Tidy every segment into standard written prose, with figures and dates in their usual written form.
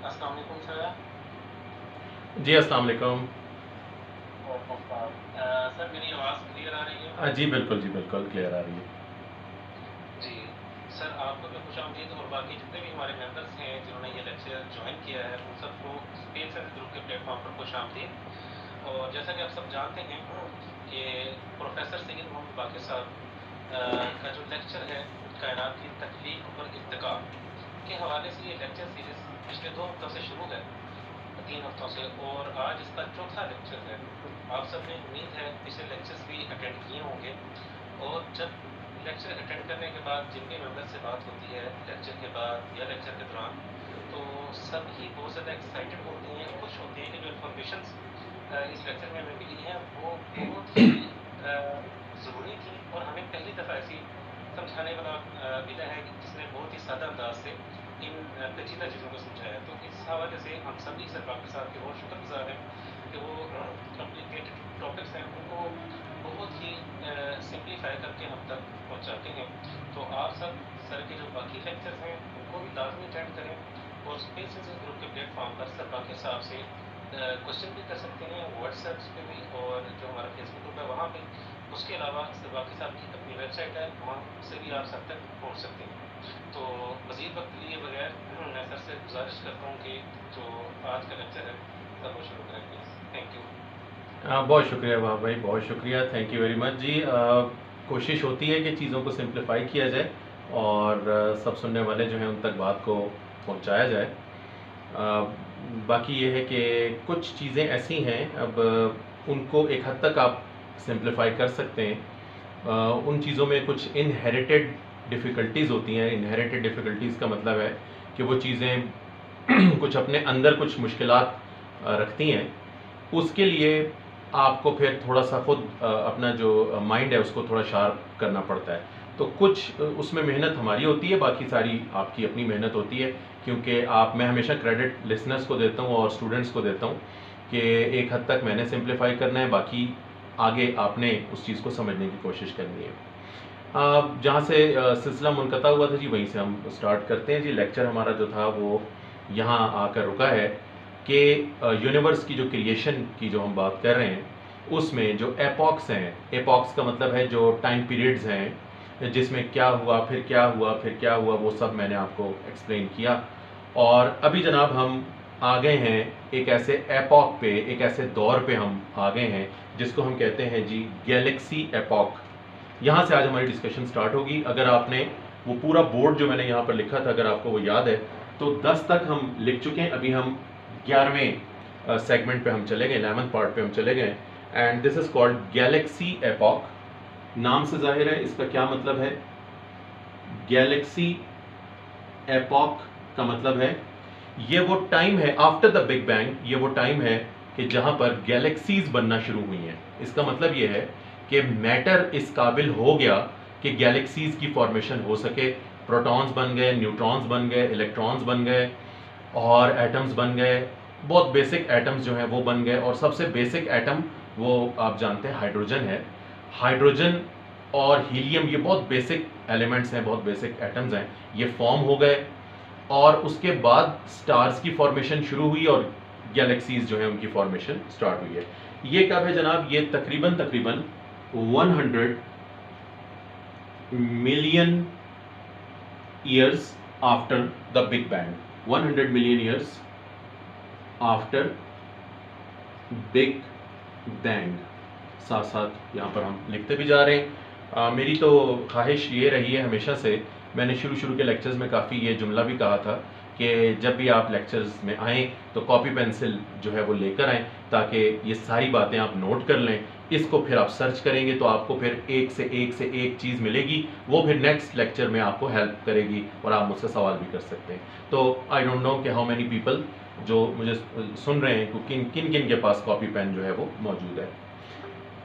अस्सलाम वालेकुम सर। जी अस्सलाम वालेकुम। सर मेरी आवाज़ क्लियर आ रही है? जी बिल्कुल क्लियर आ रही है। जी सर, आपको भी खुशामदीद और बाकी जितने भी हमारे मेंबर्स हैं जिन्होंने ये लेक्चर ज्वाइन किया है उन सबको स्पेस एंड ग्रुप के प्लेटफॉर्म पर खुशामदीद। और जैसा कि आप सब जानते हैं कि प्रोफेसर सैयद मोहम्मद बाक़िर साहब का जो लेक्चर है कायनात की तख्लीक और इर्तिका के हवाले से ये लेक्चर सीरीज़ पिछले 2 हफ्तों से शुरू है, 3 हफ्तों से, और आज इसका चौथा लेक्चर है। आप सब ने उम्मीद है पिछले लेक्चर्स भी अटेंड किए होंगे, और जब लेक्चर अटेंड करने के बाद जिन भी मेंबर से बात होती है लेक्चर के बाद या लेक्चर के दौरान, तो सब ही बहुत ज़्यादा एक्साइटेड होते हैं, खुश होते हैं कि जो इन्फॉर्मेशन इस लेक्चर में हमें मिली हैं वो बहुत ही ज़रूरी थी, और हमें पहली दफ़ा ऐसी समझाने वाला मिला है जिसने बहुत ही सादा अंदाज से इन पेचीदा चीज़ों को समझाया। तो इस हवाले से हम सभी सर बाक़िर साहब के बहुत शुक्रगुजार हैं कि वो कॉम्प्लिकेटेड टॉपिक्स हैं उनको बहुत ही सिंप्लीफाई करके हम तक पहुंचाते हैं। तो आप सब सर के जो बाकी लेक्चर्स हैं उनको भी लाजमी अटेंड करें, और स्पेसेस ग्रुप के प्लेटफॉर्म पर सर बाक़िर साहब से क्वेश्चन भी कर सकते हैं, व्हाट्सएप पे भी, और जो हमारा फेसबुक ग्रुप है वहाँ पे। उसके अलावा सर बाक़िर साहब की अपनी वेबसाइट है, वहाँ से भी आप सब तक पहुँच सकते हैं। तो मज़ीद वक्त लिए बगैर मैं सर से गुजारिश करता हूँ कि जो आज का लेक्चर है सर वो शुरू करें प्लीज़। Thank you. बहुत शुक्रिया वाह भाई, बहुत शुक्रिया, थैंक यू वेरी मच जी। कोशिश होती है कि चीज़ों को सिंप्लीफाई किया जाए और सब सुनने वाले जो हैं उन तक बात को पहुंचाया जाए। बाकी ये है कि कुछ चीज़ें ऐसी हैं, अब उनको एक हद तक आप सिंप्लीफाई कर सकते हैं। उन चीज़ों में कुछ इनहेरिटेड डिफ़िकल्टीज़ होती हैं। इनहेरिटेड डिफ़िकल्टीज़ का मतलब है कि वो चीज़ें कुछ अपने अंदर कुछ मुश्किलात रखती हैं। उसके लिए आपको फिर थोड़ा सा खुद अपना जो माइंड है उसको थोड़ा शार्प करना पड़ता है। तो कुछ उसमें मेहनत हमारी होती है, बाकी सारी आपकी अपनी मेहनत होती है, क्योंकि मैं हमेशा क्रेडिट लिसनर्स को देता हूँ और स्टूडेंट्स को देता हूँ कि एक हद तक मैंने सिंप्लीफाई करना है, बाकी आगे आपने उस चीज़ को समझने की कोशिश करनी है। जहाँ से सिलसिला मुनक़ता हुआ था जी वहीं से हम स्टार्ट करते हैं जी। लेक्चर हमारा जो था वो यहाँ आकर रुका है कि यूनिवर्स की जो क्रिएशन की जो हम बात कर रहे हैं उसमें जो एपॉक्स हैं, एपॉक्स का मतलब है जो टाइम पीरियड्स हैं जिसमें क्या हुआ फिर क्या हुआ फिर क्या हुआ, वो सब मैंने आपको एक्सप्लेन किया। और अभी जनाब हम आ गए हैं एक ऐसे एपॉक पे, एक ऐसे दौर पे हम आ गए हैं जिसको हम कहते हैं जी गैलेक्सी एपॉक। यहाँ से आज हमारी डिस्कशन स्टार्ट होगी। अगर आपने वो पूरा बोर्ड जो मैंने यहाँ पर लिखा था अगर आपको वो याद है तो 10 तक हम लिख चुके हैं, अभी हम 11वें सेगमेंट पे हम चले गए, 11th पार्ट पे हम चले गए। And this is called Galaxy epoch. नाम से जाहिर है इसका क्या मतलब है। गैलेक्सी एपॉक का मतलब है ये वो टाइम है आफ्टर द बिग बैंग, ये वो टाइम है कि जहां पर गैलेक्सीज बनना शुरू हुई हैं। इसका मतलब ये है कि मैटर इस काबिल हो गया कि गैलेक्सीज की फॉर्मेशन हो सके। प्रोटॉन्स बन गए, न्यूट्रॉन्स बन गए, इलेक्ट्रॉन्स बन गए और एटम्स बन गए। बहुत बेसिक एटम्स जो हैं वो बन गए, और सबसे बेसिक एटम वो आप जानते हैं हाइड्रोजन है। हाइड्रोजन और हीलियम ये बहुत बेसिक एलिमेंट्स हैं, बहुत बेसिक एटम्स हैं, ये फॉर्म हो गए। और उसके बाद स्टार्स की फॉर्मेशन शुरू हुई और गैलेक्सीज जो है उनकी फॉर्मेशन स्टार्ट हुई है। ये कब है जनाब, ये तकरीबन 100 million years after the big bang. 100 million years after big bang. साथ साथ यहाँ पर हम लिखते भी जा रहे हैं। मेरी तो ख्वाहिश ये रही है हमेशा से, मैंने शुरू के लेक्चर्स में काफ़ी ये जुमला भी कहा था कि जब भी आप लेक्चर्स में आएँ तो कॉपी पेंसिल जो है वो लेकर आएँ, ताकि ये सारी बातें आप नोट कर लें। इसको फिर आप सर्च करेंगे तो आपको फिर एक से एक चीज़ मिलेगी, वो फिर नेक्स्ट लेक्चर में आपको हेल्प करेगी और आप मुझसे सवाल भी कर सकते हैं। तो आई डोंट नो कि हाउ मैनी पीपल जो मुझे सुन रहे हैं किन किन किन के पास कॉपी पेन जो है वो मौजूद है।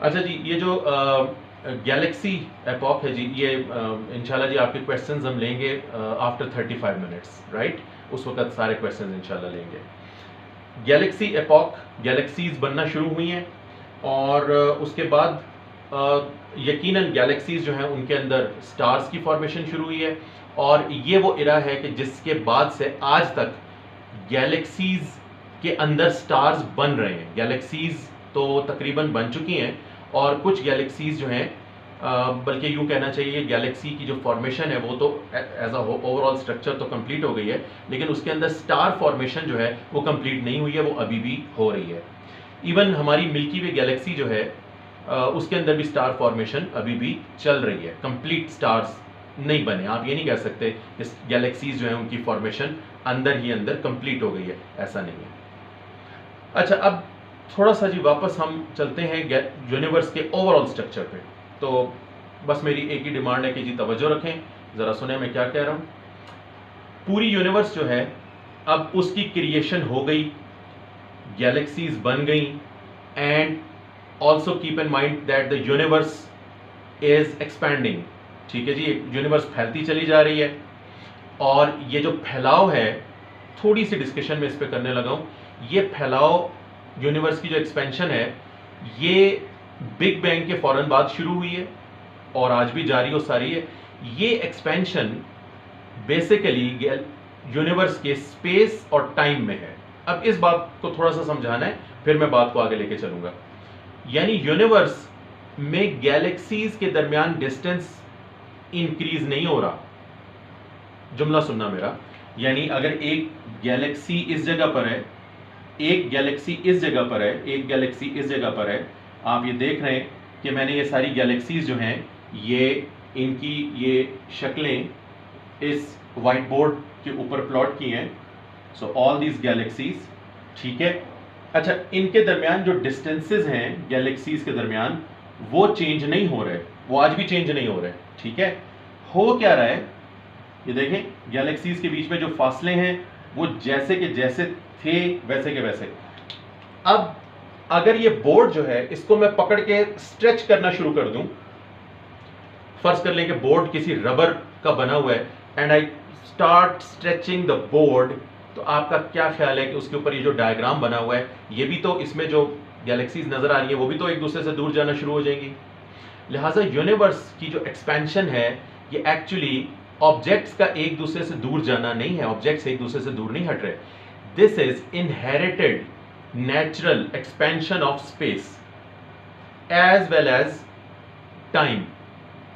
अच्छा जी, ये जो गैलेक्सी एपॉक है जी, ये इंशाल्लाह जी आपके क्वेश्चंस हम लेंगे आफ्टर 35 मिनट्स, राइट। उस वक्त सारे क्वेश्चंस इंशाल्लाह लेंगे। गैलेक्सी एपॉक, गैलेक्सीज बनना शुरू हुई हैं और उसके बाद यकीनन गैलेक्सीज जो हैं उनके अंदर स्टार्स की फॉर्मेशन शुरू हुई है। और ये वो इरा है कि जिसके बाद से आज तक गैलेक्सीज के अंदर स्टार्स बन रहे हैं। गैलेक्सीज तो तकरीबन बन चुकी हैं और कुछ गैलेक्सीज जो हैं बल्कि यूँ कहना चाहिए गैलेक्सी की जो फॉर्मेशन है वो तो एज अ ओवरऑल स्ट्रक्चर तो कंप्लीट हो गई है, लेकिन उसके अंदर स्टार फॉर्मेशन जो है वो कंप्लीट नहीं हुई है, वो अभी भी हो रही है। इवन हमारी मिल्की वे गैलेक्सी जो है उसके अंदर भी स्टार फॉर्मेशन अभी भी चल रही है, कंप्लीट स्टार्स नहीं बने। आप ये नहीं कह सकते इस गैलेक्सीज जो है उनकी फॉर्मेशन अंदर ही अंदर कंप्लीट हो गई है, ऐसा नहीं है। अच्छा, अब थोड़ा सा जी वापस हम चलते हैं यूनिवर्स के ओवरऑल स्ट्रक्चर पे। तो बस मेरी एक ही डिमांड है कि जी तवज्जो रखें, ज़रा सुने मैं क्या कह रहा हूँ। पूरी यूनिवर्स जो है अब उसकी क्रिएशन हो गई, गैलेक्सीज बन गई, and also keep in mind that the universe is expanding. ठीक है जी, यूनिवर्स फैलती चली जा रही है और ये जो फैलाव है, थोड़ी सी डिस्कशन में इस पर करने लगा हूँ। ये फैलाव यूनिवर्स की जो एक्सपेंशन है ये बिग बैंग के फौरन बाद शुरू हुई है और आज भी जारी हो सारी है। ये एक्सपेंशन बेसिकली यूनिवर्स के स्पेस और टाइम में है। अब इस बात को थोड़ा सा समझाना है, फिर मैं बात को आगे लेके चलूंगा। यानी यूनिवर्स में गैलेक्सीज के दरमियान डिस्टेंस इंक्रीज नहीं हो रहा। जुमला सुनना मेरा, यानी अगर एक गैलेक्सी इस जगह पर है, एक गैलेक्सी इस जगह पर है, एक गैलेक्सी इस जगह पर है, आप ये देख रहे हैं कि मैंने ये सारी गैलेक्सीज जो हैं ये इनकी ये शक्लें इस वाइट बोर्ड के ऊपर प्लॉट की हैं। सो ऑल दीज गैलेक्सीज, ठीक है। अच्छा, इनके दरमियान जो डिस्टेंसेस हैं गैलेक्सीज के दरमियान वो चेंज नहीं हो रहे, वो आज भी चेंज नहीं हो रहे, ठीक है। हो क्या रहा है, ये देखें गैलेक्सीज के बीच में जो फासले हैं वो जैसे के जैसे थे वैसे के वैसे। अब अगर ये बोर्ड जो है इसको मैं पकड़ के स्ट्रेच करना शुरू कर दूं, फर्ज कर लें कि बोर्ड किसी रबर का बना हुआ है, and I start stretching the board, तो आपका क्या ख्याल है कि उसके ऊपर ये जो डायग्राम बना हुआ है, ये भी तो, इसमें जो गैलेक्सीज नजर आ रही है वो भी तो एक दूसरे से दूर जाना शुरू हो जाएंगी। लिहाजा यूनिवर्स की जो एक्सपेंशन है ये एक्चुअली ऑब्जेक्ट्स का एक दूसरे से दूर जाना नहीं है, ऑब्जेक्ट्स एक दूसरे से दूर नहीं हट रहे। This is inherited natural expansion of space as well as time,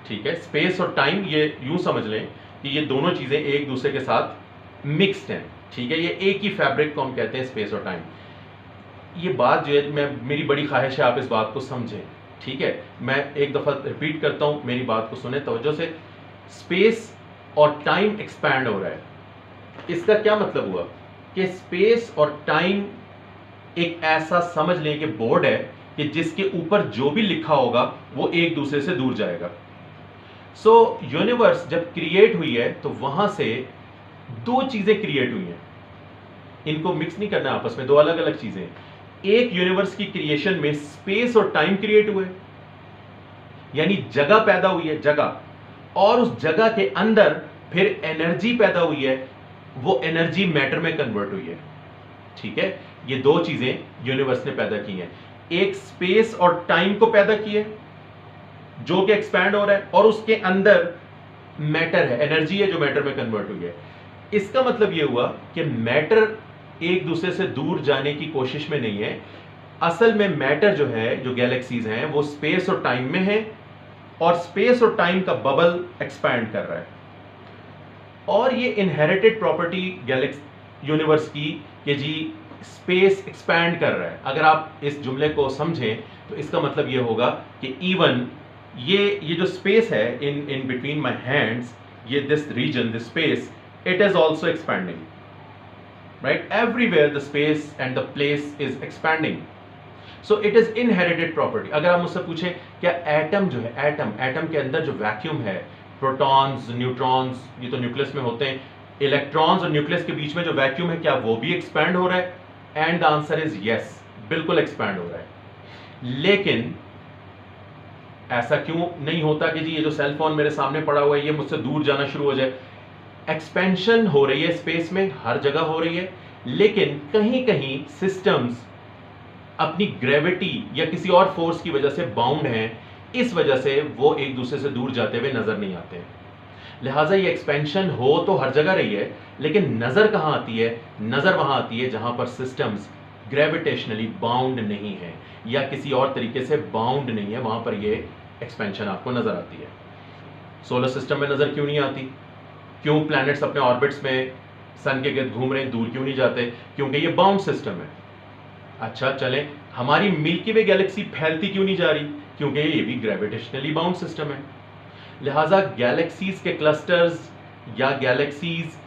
ठीक है। स्पेस और टाइम ये यूं समझ लें कि ये दोनों चीजें एक दूसरे के साथ मिक्स्ड हैं, ठीक है। ये एक ही फैब्रिक को हम कहते हैं स्पेस और टाइम। ये बात जो है, मेरी बड़ी ख्वाहिश है आप इस बात को समझें, ठीक है। मैं एक दफा रिपीट करता हूं, मेरी बात को सुने तवज्जो से। स्पेस और टाइम एक्सपैंड हो रहा है, इसका क्या मतलब हुआ कि स्पेस और टाइम एक ऐसा समझ लें कि बोर्ड है कि जिसके ऊपर जो भी लिखा होगा वो एक दूसरे से दूर जाएगा। सो यूनिवर्स जब क्रिएट हुई है तो वहां से दो चीजें क्रिएट हुई हैं, इनको मिक्स नहीं करना आपस में, दो अलग अलग चीजें। एक यूनिवर्स की क्रिएशन में स्पेस और टाइम क्रिएट हुए, यानी जगह पैदा हुई है, जगह, और उस जगह के अंदर फिर एनर्जी पैदा हुई है, वो एनर्जी मैटर में कन्वर्ट हुई है, ठीक है। ये दो चीजें यूनिवर्स ने पैदा की हैं, एक स्पेस और टाइम को पैदा किए जो कि एक्सपैंड हो रहा है, और उसके अंदर मैटर है, एनर्जी है जो मैटर में कन्वर्ट हुई है। इसका मतलब यह हुआ कि मैटर एक दूसरे से दूर जाने की कोशिश में नहीं है। असल में मैटर जो है, जो गैलेक्सीज हैं, वो स्पेस और टाइम में है, और स्पेस और टाइम का बबल एक्सपैंड कर रहा है। और ये इनहेरिटेड प्रॉपर्टी गैलेक्सी यूनिवर्स की कि जी स्पेस एक्सपैंड कर रहा है। अगर आप इस जुमले को समझें तो इसका मतलब ये होगा कि इवन ये जो स्पेस है इन बिटवीन माई हैंड्स, ये this region, this space, it is also expanding, right. Everywhere the space and the place is expanding. So it is inherited property. अगर आप मुझसे पूछें क्या एटम जो है, एटम के अंदर जो वैक्यूम है, प्रोटॉन्स, न्यूट्रॉन्स, ये तो न्यूक्लियस में होते हैं, इलेक्ट्रॉन्स और न्यूक्लियस के बीच में जो वैक्यूम है, क्या वो भी एक्सपैंड हो रहा है? And the answer is yes, बिल्कुल एक्सपैंड हो रहा है। लेकिन ऐसा क्यों नहीं होता कि जी ये जो सेल फोन मेरे सामने पड़ा हुआ है ये मुझसे दूर जाना शुरू हो जाए? एक्सपेंशन हो रही है स्पेस में, हर जगह हो रही है, लेकिन कहीं कहीं सिस्टम्स अपनी ग्रेविटी या किसी और फोर्स की वजह से बाउंड हैं, इस वजह से वो एक दूसरे से दूर जाते हुए नजर नहीं आते हैं। लिहाजा ये एक्सपेंशन हो तो हर जगह रही है, लेकिन नज़र कहाँ आती है? नज़र वहाँ आती है जहाँ पर सिस्टम्स ग्रेविटेशनली बाउंड नहीं है या किसी और तरीके से बाउंड नहीं है, वहाँ पर ये एक्सपेंशन आपको नज़र आती है। सोलर सिस्टम में नज़र क्यों नहीं आती? क्यों प्लैनेट्स अपने ऑर्बिट्स में सन के गिर्द घूम रहे हैं, दूर क्यों नहीं जाते? क्योंकि ये बाउंड सिस्टम है। अच्छा चलें, हमारी मिल्की वे गैलेक्सी फैलती क्यों नहीं जा रही? क्योंकि ये भी ग्रेविटेशनली बाउंड सिस्टम है। लिहाजा गैलेक्सीज के क्लस्टर्स या गैलेक्सीज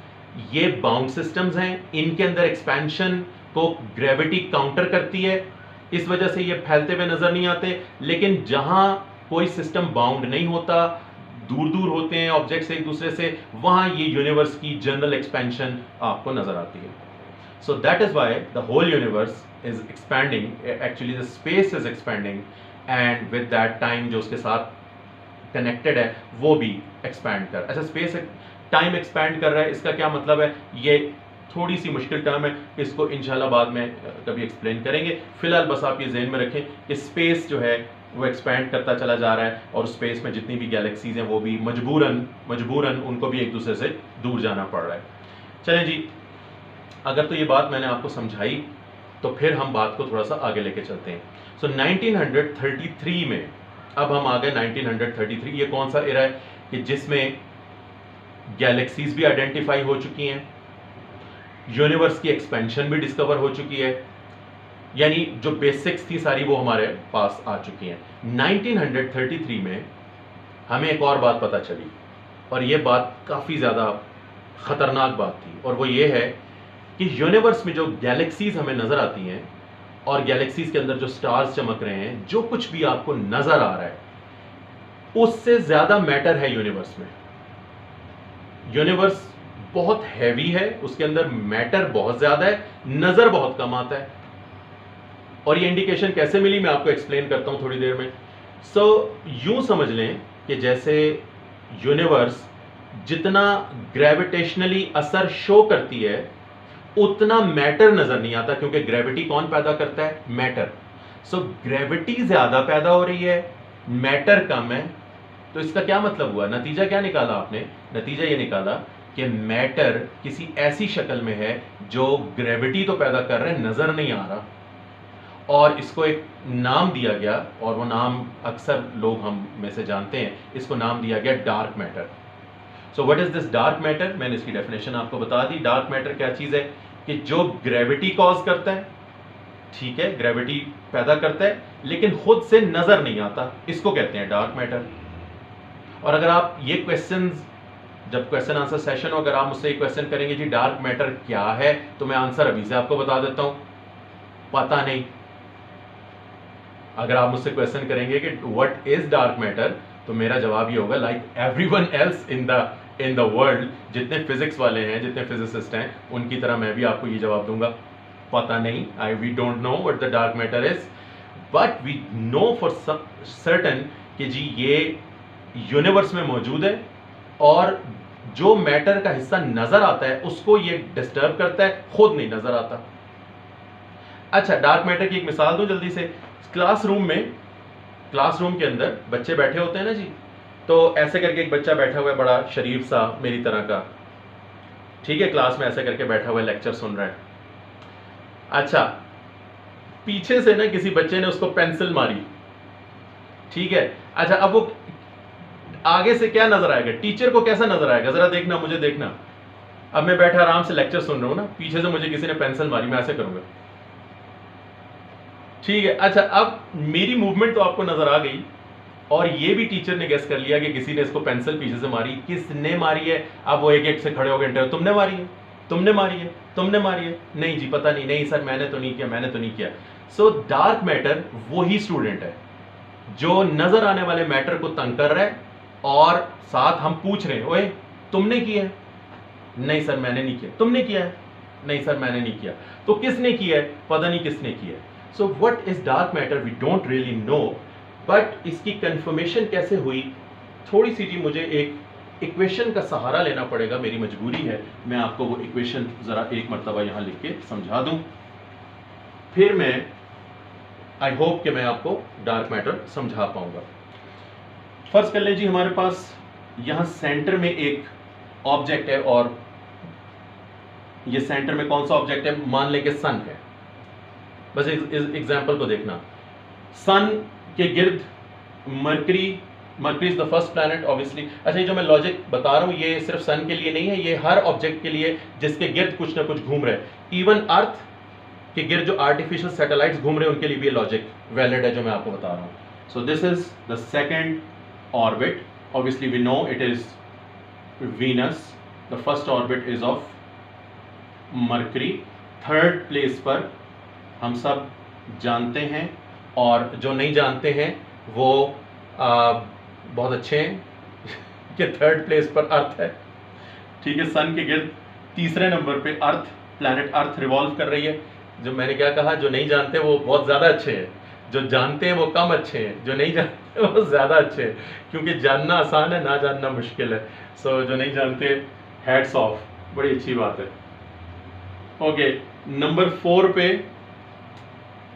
ये बाउंड सिस्टम्स हैं, इनके अंदर एक्सपेंशन को ग्रेविटी काउंटर करती है, इस वजह से ये फैलते हुए नजर नहीं आते। लेकिन जहां कोई सिस्टम बाउंड नहीं होता, दूर दूर होते हैं ऑब्जेक्ट्स एक दूसरे से, वहां ये यूनिवर्स की जनरल एक्सपेंशन आपको नजर आती है। So that is why the whole universe is expanding, actually the space is expanding, and with that time जो उसके साथ कनेक्टेड है वो भी एक्सपैंड कर। अच्छा, स्पेस टाइम एक्सपैंड कर रहा है, इसका क्या मतलब है? ये थोड़ी सी मुश्किल टर्म है, इसको इंशाल्लाह बाद में कभी एक्सप्लेन करेंगे। फिलहाल बस आप ये ज़हन में रखें कि स्पेस जो है वो एक्सपैंड करता चला जा रहा है और स्पेस में जितनी भी गैलेक्सीज हैं वो भी मजबूरन उनको भी एक दूसरे से दूर जाना पड़ रहा है। चलें जी, अगर तो ये बात मैंने आपको समझाई तो फिर हम बात को थोड़ा सा आगे लेके चलते हैं। सो 1933 में, अब हम आ गए 1933, ये कौन सा एरा है कि जिसमें गैलेक्सीज भी आइडेंटिफाई हो चुकी हैं, यूनिवर्स की एक्सपेंशन भी डिस्कवर हो चुकी है, यानी जो बेसिक्स थी सारी वो हमारे पास आ चुकी हैं। 1933 में हमें एक और बात पता चली और ये बात काफ़ी ज़्यादा ख़तरनाक बात थी, और वो ये है कि यूनिवर्स में जो गैलेक्सीज हमें नज़र आती हैं और गैलेक्सीज के अंदर जो स्टार्स चमक रहे हैं, जो कुछ भी आपको नज़र आ रहा है उससे ज़्यादा मैटर है यूनिवर्स में। यूनिवर्स बहुत हैवी है, उसके अंदर मैटर बहुत ज़्यादा है, नज़र बहुत कम आता है। और ये इंडिकेशन कैसे मिली मैं आपको एक्सप्लेन करता हूं थोड़ी देर में। यूं समझ लें कि जैसे यूनिवर्स जितना ग्रेविटेशनली असर शो करती है उतना मैटर नजर नहीं आता, क्योंकि ग्रेविटी कौन पैदा करता है? मैटर। ग्रेविटी ज्यादा पैदा हो रही है, मैटर कम है, तो इसका क्या मतलब हुआ? नतीजा क्या निकाला आपने? नतीजा ये निकाला कि मैटर किसी ऐसी शक्ल में है जो ग्रेविटी तो पैदा कर रहे हैं, नजर नहीं आ रहा, और इसको एक नाम दिया गया, और वो नाम अक्सर लोग हम में से जानते हैं, इसको नाम दिया गया dark matter. So what is this dark matter? मैंने इसकी डेफिनेशन आपको बता दी। डार्क मैटर क्या चीज है कि जो ग्रेविटी कॉज करता है, ठीक है, ग्रेविटी पैदा करता है लेकिन खुद से नजर नहीं आता, इसको कहते हैं डार्क मैटर। और अगर आप ये क्वेश्चंस, जब क्वेश्चन आंसर सेशन हो, अगर आप मुझसे एक क्वेश्चन करेंगे जी डार्क मैटर क्या है, तो मैं आंसर अभी से आपको बता देता हूं, पता नहीं। अगर आप मुझसे क्वेश्चन करेंगे कि व्हाट इज डार्क मैटर, तो मेरा जवाब ये होगा like everyone else in the world, जितने फिजिक्स वाले हैं, जितने फिजिसिस्ट हैं, उनकी तरह मैं भी आपको ये जवाब दूंगा, पता नहीं, we don't know what the dark matter is, but we know for certain कि जी ये यूनिवर्स में मौजूद है, और जो मैटर का हिस्सा नजर आता है उसको ये डिस्टर्ब करता है, खुद नहीं नजर आता। अच्छा, डार्क मैटर की एक मिसाल दूं जल्दी से। क्लासरूम के अंदर बच्चे बैठे होते हैं ना जी, तो ऐसे करके एक बच्चा बैठा हुआ है, बड़ा शरीफ सा मेरी तरह का, ठीक है, क्लास में ऐसे करके बैठा हुआ है, लेक्चर सुन रहा है। अच्छा, पीछे से ना किसी बच्चे ने उसको पेंसिल मारी, ठीक है। अच्छा, अब वो आगे से क्या नजर आएगा? टीचर को कैसा नजर आएगा? जरा देखना, मुझे देखना। अब मैं बैठा आराम से लेक्चर सुन रहा हूं ना, पीछे से मुझे किसी ने पेंसिल मारी, मैं ऐसे करूंगा, ठीक है। अच्छा, अब मेरी मूवमेंट तो आपको नजर आ गई, और ये भी टीचर ने गेस कर लिया कि किसी ने इसको पेंसिल पीछे से मारी। किसने मारी है? अब वो एक एक से खड़े हो गए, तुमने मारी है, तुमने मारी है, तुमने मारी है, नहीं जी पता नहीं, नहीं सर मैंने तो नहीं किया, मैंने तो नहीं किया। सो डार्क मैटर वही स्टूडेंट है जो नजर आने वाले मैटर को तंग कर रहा है, और साथ हम पूछ रहे हैं, ओए तुमने किया है? नहीं सर मैंने नहीं किया। तुमने किया है? नहीं सर मैंने नहीं किया। तो किसने किया है? पता नहीं किसने किया है। So what is dark matter we don't really know, but इसकी कंफर्मेशन कैसे हुई, थोड़ी सी जी मुझे एक इक्वेशन का सहारा लेना पड़ेगा, मेरी मजबूरी है। मैं आपको वो इक्वेशन जरा एक मरतबा यहां लिख के समझा दूं, फिर मैं आई होप कि मैं आपको डार्क मैटर समझा पाऊंगा। फर्ज कर लें जी हमारे पास यहां सेंटर में एक ऑब्जेक्ट है और ये सेंटर में कौन सा ऑब्जेक्ट है, मान लें कि सन है। बस इस एग्जांपल को देखना, सन के गिर्द mercury is the first planet obviously. अच्छा, ये जो मैं लॉजिक बता रहा हूं ये सिर्फ सन के लिए नहीं है, ये हर ऑब्जेक्ट के लिए जिसके गिर्द कुछ ना कुछ घूम रहा है। इवन अर्थ के गिर्द जो आर्टिफिशियल सैटेलाइट्स घूम रहे हैं उनके लिए भी ये लॉजिक वैलिड है जो मैं आपको बता रहा हूं। So this is the second orbit, obviously we know it is Venus, the first orbit is of Mercury. Third place पर हम सब जानते हैं, और जो नहीं जानते हैं वो बहुत अच्छे हैं कि थर्ड प्लेस पर अर्थ है, ठीक है, सन के गिर्द तीसरे नंबर पे अर्थ, प्लैनेट अर्थ रिवॉल्व कर रही है। जो मैंने क्या कहा, जो नहीं जानते वो बहुत ज़्यादा अच्छे हैं, जो जानते हैं वो कम अच्छे हैं, जो नहीं जानते वो ज़्यादा अच्छे हैं, क्योंकि जानना आसान है, ना जानना मुश्किल है। सो जो नहीं जानते, हैट्स ऑफ, बड़ी अच्छी बात है। ओके, नंबर 4 पे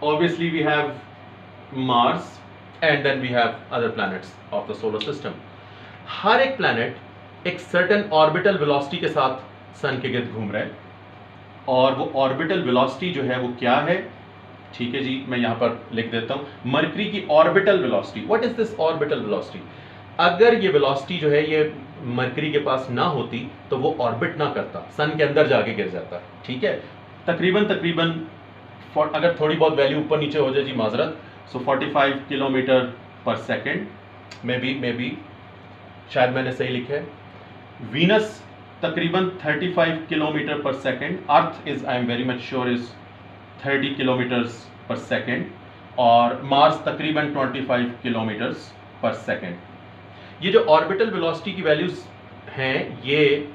obviously we have Mars and then we have other planets of the solar system. हर एक planet एक certain orbital velocity के साथ सन के गिर्द घूम रहा है, और वो orbital velocity जो है वो क्या है, ठीक है जी, मैं यहाँ पर लिख देता हूँ मरकरी की orbital velocity। What is this orbital velocity? अगर ये velocity जो है ये मरकरी के पास ना होती तो वो ऑर्बिट ना करता, सन के अंदर जाके गिर जाता, ठीक है। तकरीबन अगर थोड़ी बहुत वैल्यू ऊपर नीचे हो जाए जी माजरत, सो 45 किलोमीटर पर सेकेंड में भी शायद मैंने सही लिखा है। वीनस तकरीबन 35 किलोमीटर पर second, earth is I am very much sure is 30 kilometres पर सेकेंड, और मार्स तकरीबन 25 किलोमीटर्स पर सेकेंड। ये जो ऑर्बिटल वेलोसिटी की वैल्यूज हैं ये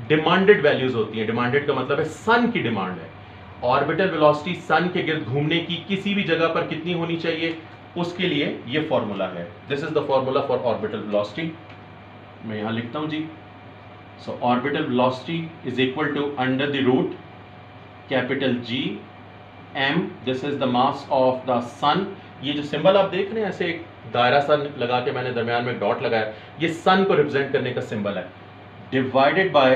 डिमांडेड वैल्यूज होती हैं। डिमांडेड का मतलब है सन की डिमांड है। ऑर्बिटल वेलोसिटी सन के गिर्द घूमने की किसी भी जगह पर कितनी होनी चाहिए, उसके लिए ये फॉर्मूला है। This is the formula for orbital velocity, मैं यहां लिखता हूं जी। So orbital velocity is equal to under the root capital G m, this is the mass of the sun. ये जो सिंबल आप देख रहे हैं, ऐसे एक दायरा सा लगा के मैंने दरमियान में डॉट लगाया, ये सन को रिप्रेजेंट करने का सिंबल है, divided by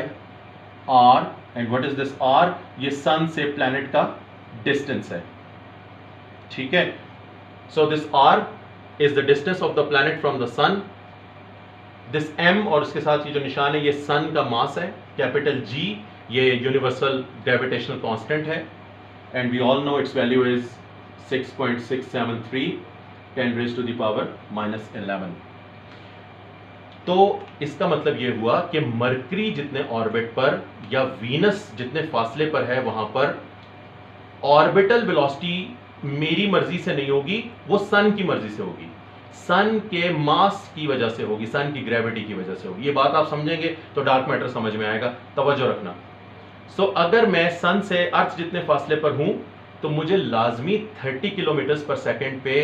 r, and what is this r, ये सन से प्लैनेट का डिस्टेंस है, ठीक है। So this r is the distance of the planet from the sun, this m और उसके साथ ये जो निशान है ये सन का मास है, कैपिटल G ये यूनिवर्सल ग्रेविटेशनल कांस्टेंट है, and we all know its value is 6.673 10 raised to the power -11। तो इसका मतलब ये हुआ कि मरकरी जितने ऑर्बिट पर या वीनस जितने फासले पर है वहां पर ऑर्बिटल वेलोसिटी मेरी मर्जी से नहीं होगी, वो सन की मर्जी से होगी, सन के मास की वजह से होगी, सन की ग्रेविटी की वजह से होगी। ये बात आप समझेंगे तो डार्क मैटर समझ में आएगा, तवज्जो रखना। सो अगर मैं सन से अर्थ जितने फासले पर हूं तो मुझे लाजमी 30 किलोमीटर पर सेकेंड पे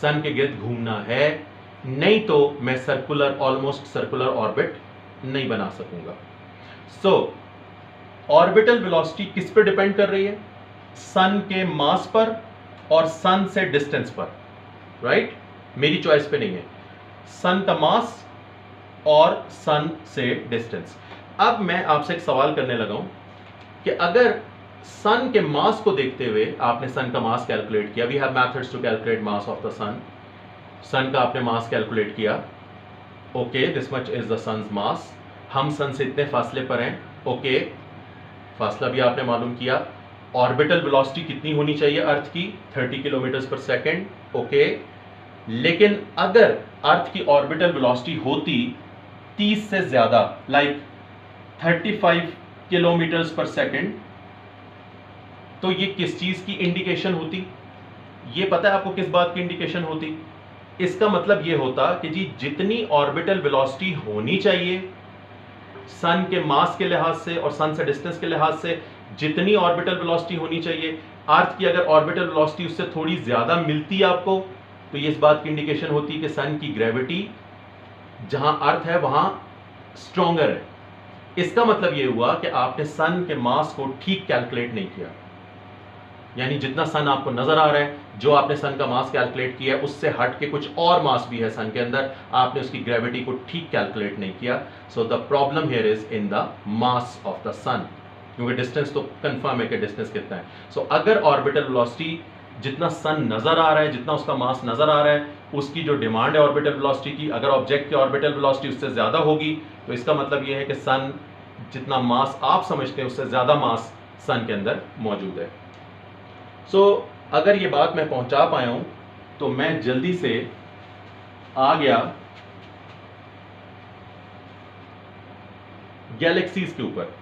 सन के गिर्द घूमना है, नहीं तो मैं ऑलमोस्ट सर्कुलर ऑर्बिट नहीं बना सकूंगा। सो ऑर्बिटल वेलोसिटी किस पर डिपेंड कर रही है, सन के मास पर और सन से डिस्टेंस पर, राइट, मेरी चॉइस पे नहीं है, सन का मास और सन से डिस्टेंस। अब मैं आपसे एक सवाल करने लगा हूं कि अगर सन के मास को देखते हुए आपने सन का मास कैलकुलेट किया, we have methods to calculate mass of the sun, sun का आपने मास कैलकुलेट किया, okay, this much is the sun's mass, हम सन से इतने फासले पर हैं, ओके, फासला भी आपने मालूम किया, ऑर्बिटल वेलोसिटी कितनी होनी चाहिए अर्थ की, 30 किलोमीटर पर सेकेंड, ओके, लेकिन अगर अर्थ की ऑर्बिटल वेलोसिटी होती 30 से ज्यादा, लाइक 35 किलोमीटर पर सेकेंड, तो ये किस चीज की इंडिकेशन होती, ये पता है आपको किस बात की इंडिकेशन होती, इसका मतलब ये होता कि जी जितनी ऑर्बिटल वेलोसिटी होनी चाहिए सन के मास के लिहाज से और सन से डिस्टेंस के लिहाज से, जितनी ऑर्बिटल वेलोसिटी होनी चाहिए, अर्थ की अगर ऑर्बिटल वेलोसिटी उससे थोड़ी ज्यादा मिलती है आपको, तो ये इस बात की इंडिकेशन होती है कि सन की ग्रेविटी जहां अर्थ है वहां स्ट्रॉन्गर है। इसका मतलब ये हुआ कि आपने सन के मास को ठीक कैलकुलेट नहीं किया। यानी जितना सन आपको नजर आ रहा है, जो आपने सन का मास कैलकुलेट किया है उससे हट के कुछ और मास भी है सन के अंदर, आपने उसकी ग्रेविटी को ठीक कैलकुलेट नहीं किया। So the problem here is in the mass of the sun, क्योंकि डिस्टेंस तो कंफर्म है कि डिस्टेंस कितना है। सो अगर ऑर्बिटल वेलोसिटी जितना सन नजर आ रहा है, जितना उसका मास नजर आ रहा है, उसकी जो डिमांड है ऑर्बिटल वेलोसिटी की, अगर ऑब्जेक्ट की ऑर्बिटल वेलोसिटी उससे ज्यादा होगी तो इसका मतलब यह है कि सन जितना मास आप समझते हैं उससे ज्यादा मास सन के अंदर मौजूद है। सो अगर ये बात मैं पहुंचा पाया हूं तो मैं जल्दी से आ गया गैलेक्सीज के ऊपर।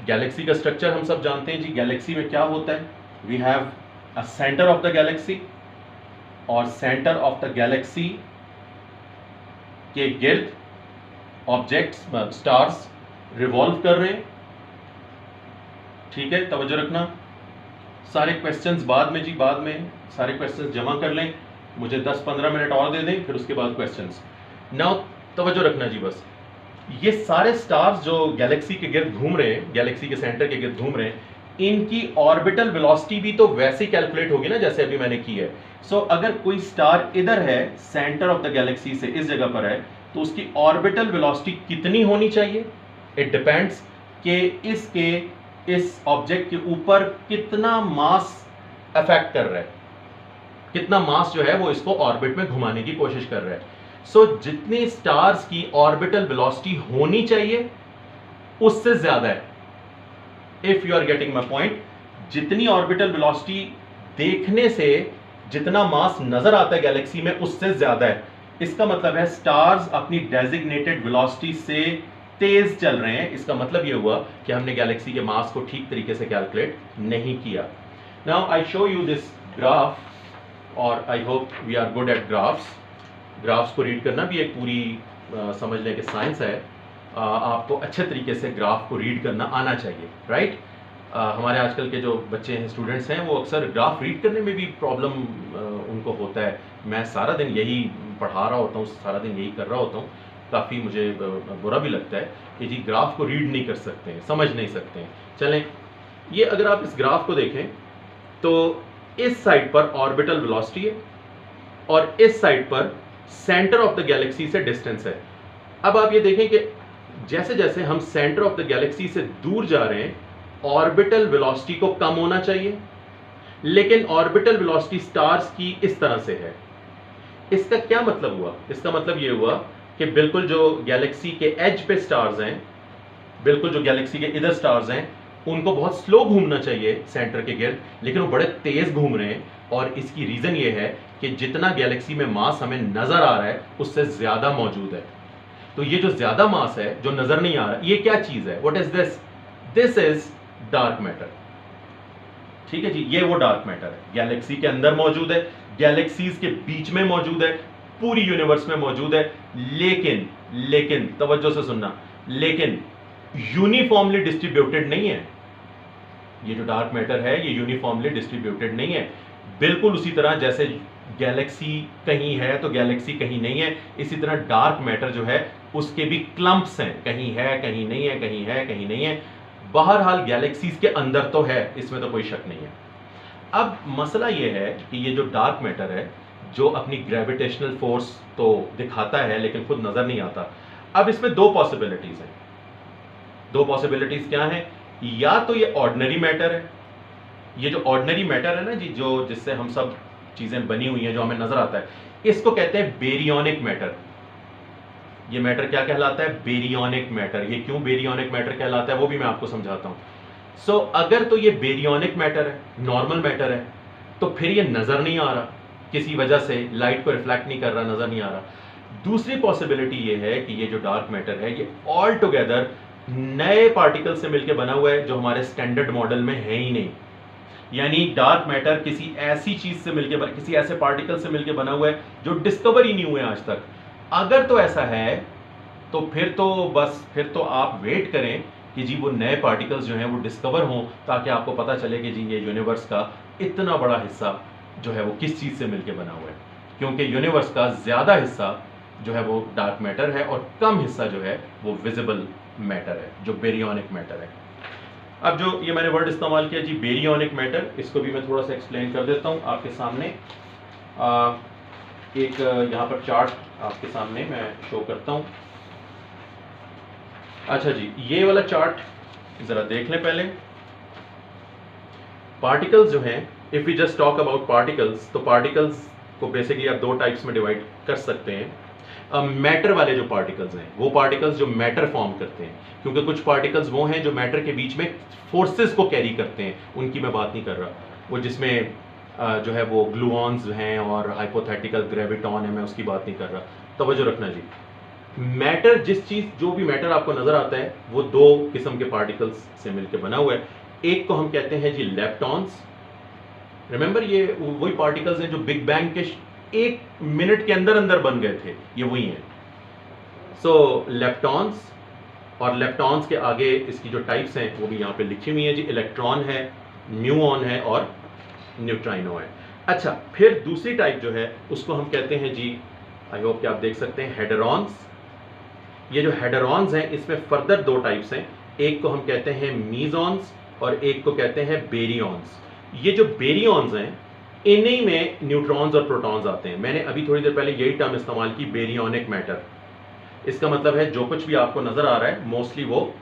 गैलेक्सी का स्ट्रक्चर हम सब जानते हैं जी। गैलेक्सी में क्या होता है, we have a centre of the galaxy, और सेंटर ऑफ द गैलेक्सी के गिर्द ऑब्जेक्ट्स स्टार्स रिवॉल्व कर रहे हैं। ठीक है, तवज्जो रखना। सारे क्वेश्चंस बाद में जी, बाद में सारे क्वेश्चंस जमा कर लें, मुझे 10-15 मिनट और दे दें, फिर उसके बाद क्वेश्चंस। नाउ तवज्जो रखना जी, बस ये सारे स्टार्स जो गैलेक्सी के गिर्द घूम रहे हैं, गैलेक्सी के सेंटर के गिर्द घूम रहे हैं, इनकी ऑर्बिटल वेलोसिटी भी तो वैसे ही कैलकुलेट होगी ना जैसे अभी मैंने की है। सो अगर कोई स्टार इधर है, सेंटर ऑफ द गैलेक्सी से इस जगह पर है, तो उसकी ऑर्बिटल वेलोसिटी कितनी होनी चाहिए? इट डिपेंड्स कि इसके इस ऑब्जेक्ट के ऊपर कितना मास अफेक्ट कर रहा है, कितना मास जो है वो इसको ऑर्बिट में घुमाने की कोशिश कर रहा है। सो जितनी स्टार्स की ऑर्बिटल वेलोसिटी होनी चाहिए उससे ज्यादा है। If you are getting my point, जितनी ऑर्बिटल वेलोसिटी देखने से जितना मास नजर आता है गैलेक्सी में उससे ज्यादा है। इसका मतलब है स्टार्स अपनी डेजिग्नेटेड वेलोसिटी से तेज चल रहे हैं। इसका मतलब यह हुआ कि हमने गैलेक्सी के मास को ठीक तरीके से कैलकुलेट नहीं किया। Now I show you this graph, और I hope we are good at graphs. Graphs को रीड करना भी एक पूरी समझ लें कि साइंस है। आपको अच्छे तरीके से ग्राफ को रीड करना आना चाहिए, राइट? हमारे आजकल के जो बच्चे हैं, स्टूडेंट्स हैं, वो अक्सर ग्राफ रीड करने में भी प्रॉब्लम उनको होता है। मैं सारा दिन यही पढ़ा रहा होता हूँ, सारा दिन यही कर रहा होता हूँ, काफ़ी मुझे बुरा भी लगता है कि जी ग्राफ को रीड नहीं कर सकते हैं, समझ नहीं सकते हैं। चलें, ये अगर आप इस ग्राफ को देखें तो इस साइड पर ऑर्बिटल वेलोसिटी है और इस साइड पर सेंटर ऑफ द गैलेक्सी से डिस्टेंस है। अब आप ये देखें कि जैसे जैसे हम सेंटर ऑफ द गैलेक्सी से दूर जा रहे हैं, ऑर्बिटल वेलोसिटी को कम होना चाहिए, लेकिन ऑर्बिटल वेलोसिटी स्टार्स की इस तरह से है। इसका क्या मतलब हुआ? इसका मतलब यह हुआ कि बिल्कुल जो गैलेक्सी के एज पे स्टार्स हैं, बिल्कुल जो गैलेक्सी के इधर स्टार्स हैं, उनको बहुत स्लो घूमना चाहिए सेंटर के गिर्द, लेकिन वो बड़े तेज घूम रहे हैं। और इसकी रीजन ये है कि जितना गैलेक्सी में मास हमें नजर आ रहा है उससे ज्यादा मौजूद है। तो ये जो ज्यादा मास है जो नजर नहीं आ रहा, ये क्या चीज है? What is this? This is dark matter. ठीक है जी, ये वो डार्क मैटर है, गैलेक्सी के अंदर मौजूद है, गैलेक्सीज के बीच में मौजूद है, पूरी यूनिवर्स में मौजूद है। लेकिन तवज्जो से सुनना, लेकिन यूनिफॉर्मली डिस्ट्रीब्यूटेड नहीं है। ये जो डार्क मैटर है ये यूनिफॉर्मली डिस्ट्रीब्यूटेड नहीं है। बिल्कुल उसी तरह जैसे गैलेक्सी कहीं है तो गैलेक्सी कहीं नहीं है, इसी तरह डार्क मैटर जो है उसके भी क्लम्प्स हैं, कहीं है कहीं नहीं है, कहीं है कहीं नहीं है। बहरहाल गैलेक्सीज के अंदर तो है, इसमें तो कोई शक नहीं है। अब मसला यह है कि ये जो डार्क मैटर है जो अपनी ग्रेविटेशनल फोर्स तो दिखाता है लेकिन खुद नजर नहीं आता। अब इसमें दो पॉसिबिलिटीज हैं। दो पॉसिबिलिटीज क्या हैं? या तो ये ऑर्डिनरी मैटर है, ये जो ऑर्डिनरी मैटर है ना जी, जो जिससे हम सब चीजें बनी हुई हैं, जो हमें नजर आता है, इसको कहते हैं बेरियोनिक मैटर। ये मैटर क्या कहलाता है? Baryonic matter. ये क्यों बेरियोनिक मैटर कहलाता है वो भी मैं आपको समझाता हूं। सो अगर तो ये बेरियोनिक मैटर है, नॉर्मल मैटर है, तो फिर ये नजर नहीं आ रहा, किसी वजह से लाइट को रिफ्लेक्ट नहीं कर रहा, नजर नहीं आ रहा। दूसरी पॉसिबिलिटी ये है कि ये जो डार्क मैटर है ये ऑल टुगेदर नए पार्टिकल से मिलकर बना हुआ है जो हमारे स्टैंडर्ड मॉडल में है ही नहीं। यानी डार्क मैटर किसी ऐसी चीज से मिलकर, किसी ऐसे पार्टिकल से मिलकर बना हुआ है जो डिस्कवर ही नहीं हुए आज तक। अगर तो ऐसा है तो फिर तो बस, फिर तो आप वेट करें कि जी वो नए पार्टिकल्स जो हैं वो डिस्कवर हों, ताकि आपको पता चले कि जी ये यूनिवर्स का इतना बड़ा हिस्सा जो है वो किस चीज़ से मिलके बना हुआ है। क्योंकि यूनिवर्स का ज़्यादा हिस्सा जो है वो डार्क मैटर है और कम हिस्सा जो है वो विजिबल मैटर है, जो बेरियोनिक मैटर है। अब जो ये मैंने वर्ड इस्तेमाल किया जी बेरियोनिक मैटर, इसको भी मैं थोड़ा सा एक्सप्लेन कर देता हूँ आपके सामने। एक यहाँ पर चार्ट आपके सामने मैं शो करता हूँ। अच्छा जी, ये वाला चार्ट ज़रा देख लें पहले। पार्टिकल्स जो हैं, if we just talk about particles, तो पार्टिकल्स को बेसिकली आप दो टाइप्स में डिवाइड कर सकते हैं। मैटर वाले जो पार्टिकल्स हैं, वो पार्टिकल्स जो मैटर फॉर्म करते हैं, क्योंकि कुछ पार्टिकल्स वो हैं जो मैटर के बीच में फोर्सेस को कैरी करते हैं, उनकी मैं बात नहीं कर रहा। वो जिसमें जो है वो ग्लूऑन्स हैं और हाइपोथेटिकल ग्रेविटॉन है, मैं उसकी बात नहीं कर रहा। तवज्जो रखना जी, मैटर जो भी मैटर आपको नजर आता है वो दो किस्म के पार्टिकल्स से मिलकर बना हुआ है। एक को हम कहते हैं जी लेप्टॉन्स। रिमेंबर, ये वही पार्टिकल्स हैं जो बिग बैंग के 1 मिनट के अंदर अंदर बन गए थे, ये वही हैं। सो लेप्टॉन्स, और लेप्टॉन्स के आगे इसकी जो टाइप्स हैं वो भी यहाँ पे लिखी हुई है जी। इलेक्ट्रॉन है, म्यूऑन है और न्यूट्राइनो है। अच्छा, फिर दूसरी टाइप जो है उसको हम कहते हैं जी, आई होप कि आप देख सकते हैं, हेडरॉन्स। ये जो हेडरॉन्स हैं इसमें फर्दर दो टाइप्स हैं, एक को हम कहते हैं मीजॉन्स और एक को कहते हैं बेरियॉन्स। ये जो बेरियॉन्स हैं इन्हीं में न्यूट्रॉन्स और प्रोटॉन्स आते हैं। मैंने अभी थोड़ी देर पहले यही टर्म इस्तेमाल की, बेरियोनिक मैटर। इसका मतलब है जो कुछ भी आपको नजर आ रहा है मोस्टली वो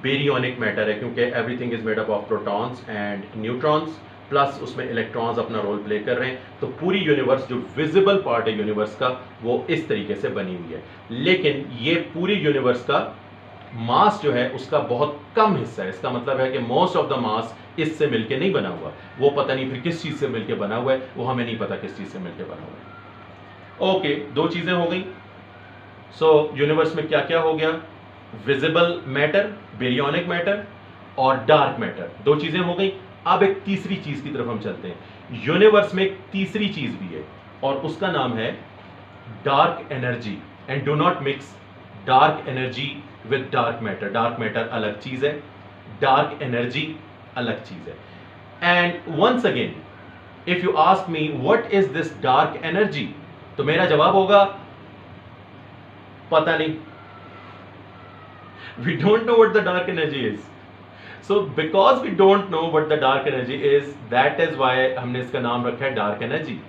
बेरियोनिक मैटर है, क्योंकि everything is made up of protons and neutrons, plus उसमें इलेक्ट्रॉन्स अपना रोल प्ले कर रहे हैं। तो पूरी यूनिवर्स, जो विजिबल पार्ट है यूनिवर्स का, वो इस तरीके से बनी हुई है। लेकिन ये पूरी यूनिवर्स का मास जो है उसका बहुत कम हिस्सा है। इसका मतलब है कि मोस्ट ऑफ द मास इससे मिलके नहीं बना हुआ। वो पता नहीं फिर किस चीज से मिलके बना हुआ है, वो हमें नहीं पता किस चीज से मिलके बना हुआ है। ओके, दो चीजें हो गई। सो यूनिवर्स में क्या क्या हो गया? विजिबल मैटर, बेरियोनिक मैटर और डार्क मैटर, दो चीजें हो गई। अब एक तीसरी चीज की तरफ हम चलते हैं। यूनिवर्स में एक तीसरी चीज भी है और उसका नाम है dark energy. And do not mix dark energy with dark matter. Dark matter अलग चीज है, डार्क एनर्जी अलग चीज है। And once again if you ask me what is this dark energy, तो मेरा जवाब होगा पता नहीं। We don't know what the dark energy is. So because we don't know what the dark energy is, that is why हमने इसका नाम रखा है डार्क एनर्जी।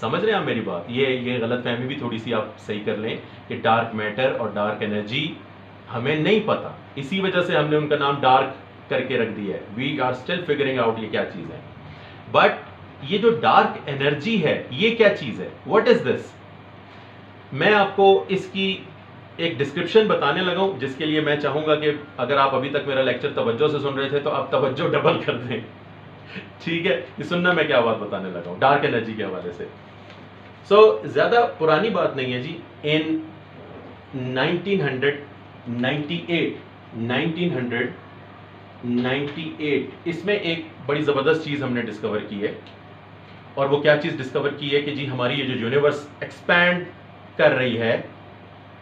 समझ रहे हैं आप मेरी बात? ये गलतफहमी भी थोड़ी सी आप सही कर लें कि डार्क मैटर और डार्क एनर्जी हमें नहीं पता, इसी वजह से हमने उनका नाम डार्क करके रख दिया है। We are still figuring out ये क्या चीज है। बट ये जो डार्क एनर्जी है ये क्या चीज है? What is this? मैं आपको इसकी एक डिस्क्रिप्शन बताने लगा हूं, जिसके लिए मैं चाहूंगा कि अगर आप अभी तक मेरा लेक्चर तवज्जो से सुन रहे थे तो आप तवज्जो डबल कर दें। ठीक है, ये सुनना मैं क्या बात बताने लगा हूं डार्क एनर्जी के हवाले से। सो ज्यादा पुरानी बात नहीं है जी। इन 1998 इसमें एक बड़ी जबरदस्त चीज हमने डिस्कवर की है। और वो क्या चीज डिस्कवर की है कि जी हमारी ये जो यूनिवर्स एक्सपैंड कर रही है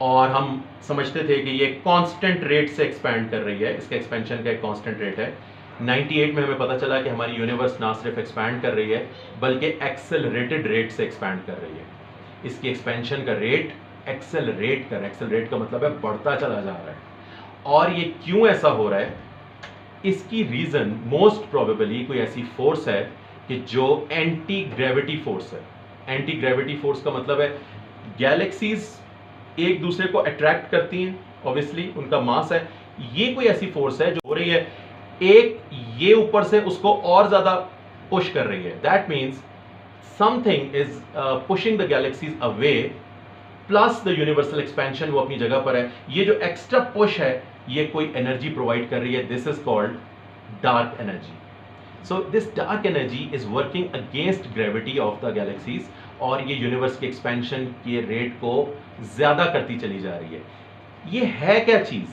और हम समझते थे कि ये कांस्टेंट रेट से एक्सपैंड कर रही है, इसका एक्सपेंशन का एक कांस्टेंट रेट है। 98 में हमें पता चला कि हमारी यूनिवर्स ना सिर्फ एक्सपैंड कर रही है बल्कि एक्सेलरेटेड रेट से एक्सपैंड कर रही है। इसकी एक्सपेंशन का रेट एक्सेलरेट का मतलब है बढ़ता चला जा रहा है। और ये क्यों ऐसा हो रहा है? इसकी रीजन मोस्ट प्रोबेबली कोई ऐसी फोर्स है कि जो एंटी ग्रेविटी फोर्स है। एंटी ग्रेविटी फोर्स का मतलब है गैलेक्सीज एक दूसरे को अट्रैक्ट करती हैं, ऑब्वियसली उनका मास है। ये कोई ऐसी फोर्स है जो हो रही है, एक ये ऊपर से उसको और ज्यादा पुश कर रही है। That means something is pushing the galaxies away, plus the universal expansion वो अपनी जगह पर है। ये जो एक्स्ट्रा पुश है ये कोई एनर्जी प्रोवाइड कर रही है। This is called dark energy. So this dark energy is working against gravity of the galaxies और ये यूनिवर्स के एक्सपेंशन के रेट को ज्यादा करती चली जा रही है। ये है क्या चीज?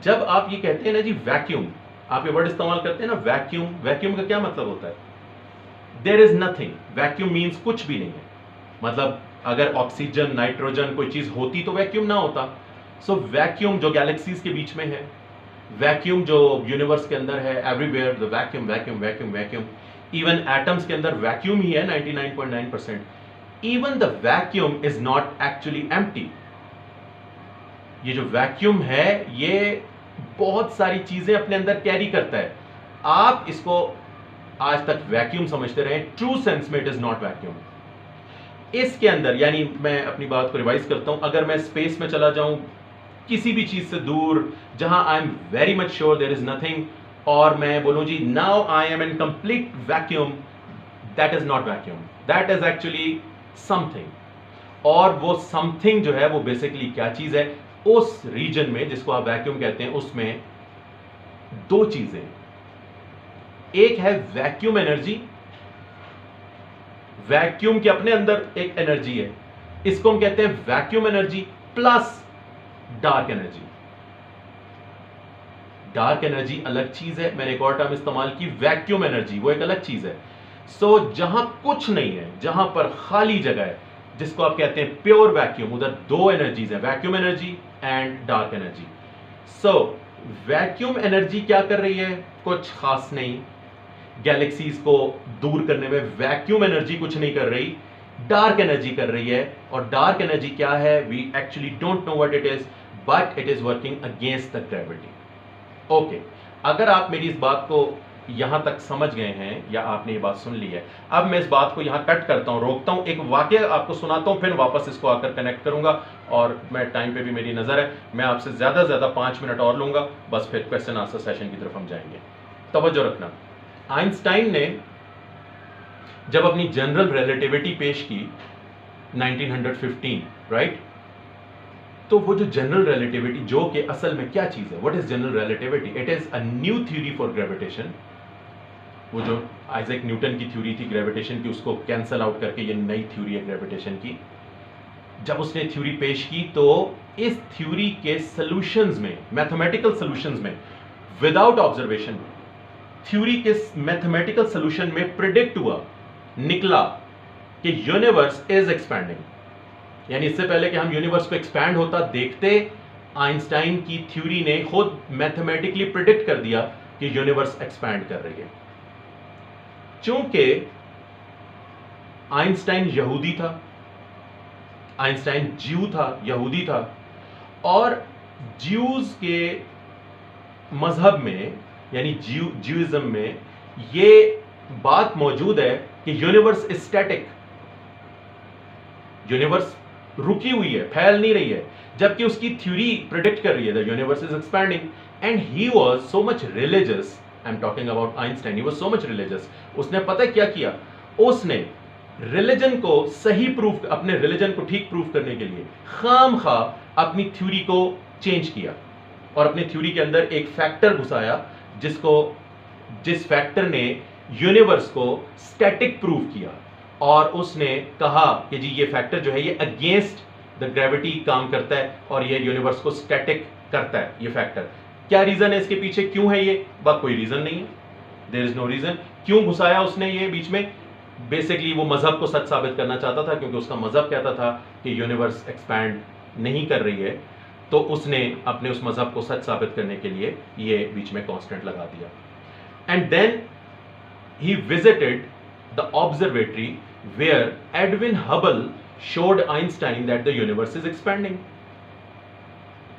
जब आप ये कहते हैं ना जी वैक्यूम, आप ये वर्ड इस्तेमाल करते हैं ना वैक्यूम, वैक्यूम का क्या मतलब होता है? There is nothing. Vacuum means कुछ भी नहीं है। मतलब अगर ऑक्सीजन, नाइट्रोजन कोई चीज होती तो वैक्यूम ना होता। सो वैक्यूम जो गैलेक्सीज के बीच में है, वैक्यूम जो यूनिवर्स के अंदर है, everywhere the vacuum vacuum vacuum vacuum. Even atoms के अंदर वैक्यूम ही है 99.9%। Even the vacuum is not actually empty. ये जो वैक्यूम है ये बहुत सारी चीजें अपने अंदर कैरी करता है। आप इसको आज तक वैक्यूम समझते रहे, ट्रू सेंस में इट इज नॉट वैक्यूम। इसके अंदर, यानी मैं अपनी बात को रिवाइज करता हूं, अगर मैं स्पेस में चला जाऊं किसी भी चीज से दूर जहां I am very much sure there is nothing, और मैं बोलूं जी now I am in complete vacuum, that is not vacuum, that is actually something. और वो समथिंग जो है वो बेसिकली क्या चीज है, उस रीजन में जिसको आप वैक्यूम कहते हैं उसमें दो चीजें, एक है वैक्यूम एनर्जी, वैक्यूम के अपने अंदर एक एनर्जी है, इसको हम कहते हैं vacuum energy, plus dark energy. Dark energy अलग चीज है, मैंने एक और टर्म इस्तेमाल की वैक्यूम एनर्जी, वो एक अलग चीज है। सो जहां कुछ नहीं है, जहां पर खाली जगह है, जिसको आप कहते हैं प्योर वैक्यूम, उधर दो एनर्जीज है, vacuum energy and dark energy. So vacuum energy क्या कर रही है, कुछ खास नहीं, गैलेक्सीज को दूर करने में वैक्यूम एनर्जी कुछ नहीं कर रही, डार्क एनर्जी कर रही है। और डार्क एनर्जी क्या है, we actually don't know what it is, but it is working against the gravity. Okay, अगर आप मेरी इस बात को यहां तक समझ गए हैं या आपने ये बात सुन ली है, अब मैं इस बात को यहां कट करता हूं, रोकता हूं, एक वाकया आपको सुनाता हूं, फिर वापस इसको आकर कनेक्ट करूंगा। और मैं टाइम पे भी मेरी नजर है, मैं आपसे ज्यादा से ज्यादा 5 मिनट और लूंगा, बस फिर क्वेश्चन आंसर सेशन की तरफ हम जाएंगे। तवज्जो रखना, आइंस्टाइन ने जब अपनी जनरल रिलेटिविटी पेश की 1915, राइट, तो वो जो जनरल रिलेटिविटी, जो कि असल में क्या चीज है, what is general relativity, it is a new theory for gravitation. वो जो आइजैक न्यूटन की थ्योरी थी ग्रेविटेशन की, उसको कैंसल आउट करके ये नई थ्योरी है ग्रेविटेशन की। जब उसने थ्योरी पेश की तो इस थ्योरी के सॉल्यूशंस में, मैथमेटिकल सॉल्यूशंस में, विदाउट ऑब्जर्वेशन, थ्योरी के मैथमेटिकल सॉल्यूशन में प्रिडिक्ट हुआ, निकला कि यूनिवर्स इज एक्सपैंडिंग। यानी इससे पहले कि हम यूनिवर्स को एक्सपैंड होता देखते, आइंस्टाइन की थ्योरी ने खुद मैथमेटिकली प्रिडिक्ट कर दिया कि यूनिवर्स एक्सपैंड कर रही है। चूंकि आइंस्टाइन यहूदी था, आइंस्टाइन ज्यू था, यहूदी था, और ज्यूज के मजहब में यानी ज्यूइज्म में ये बात मौजूद है कि यूनिवर्स इज स्टैटिक, यूनिवर्स रुकी हुई है, फैल नहीं रही है, जबकि उसकी थ्योरी प्रिडिक्ट कर रही है the universe is expanding. And he was so much religious, I am talking about Einstein, he was so much religious. उसने पता क्या किया, उसने रिलीजन को सही प्रूफ, अपने रिलीजन को ठीक प्रूफ करने के लिए खामखा अपनी थ्योरी को चेंज किया और अपनी थ्योरी के अंदर एक फैक्टर घुसाया, जिस फैक्टर ने यूनिवर्स को स्टैटिक प्रूव किया। और उसने कहा कि जी ये फैक्टर जो है ये अगेंस्ट द ग्रेविटी काम करता है और ये यूनिवर्स को स्टैटिक करता है ये फैक्टर। क्या रीजन है इसके पीछे, क्यों है ये, बस कोई रीजन नहीं है, देयर इज नो रीजन। क्यों घुसाया उसने ये बीच में, बेसिकली वो मजहब को सच साबित करना चाहता था, क्योंकि उसका मजहब कहता था कि यूनिवर्स एक्सपैंड नहीं कर रही है, तो उसने अपने उस मजहब को सच साबित करने के लिए ये बीच में कांस्टेंट लगा दिया। And then he visited the observatory where Edwin Hubble showed Einstein that the universe is expanding.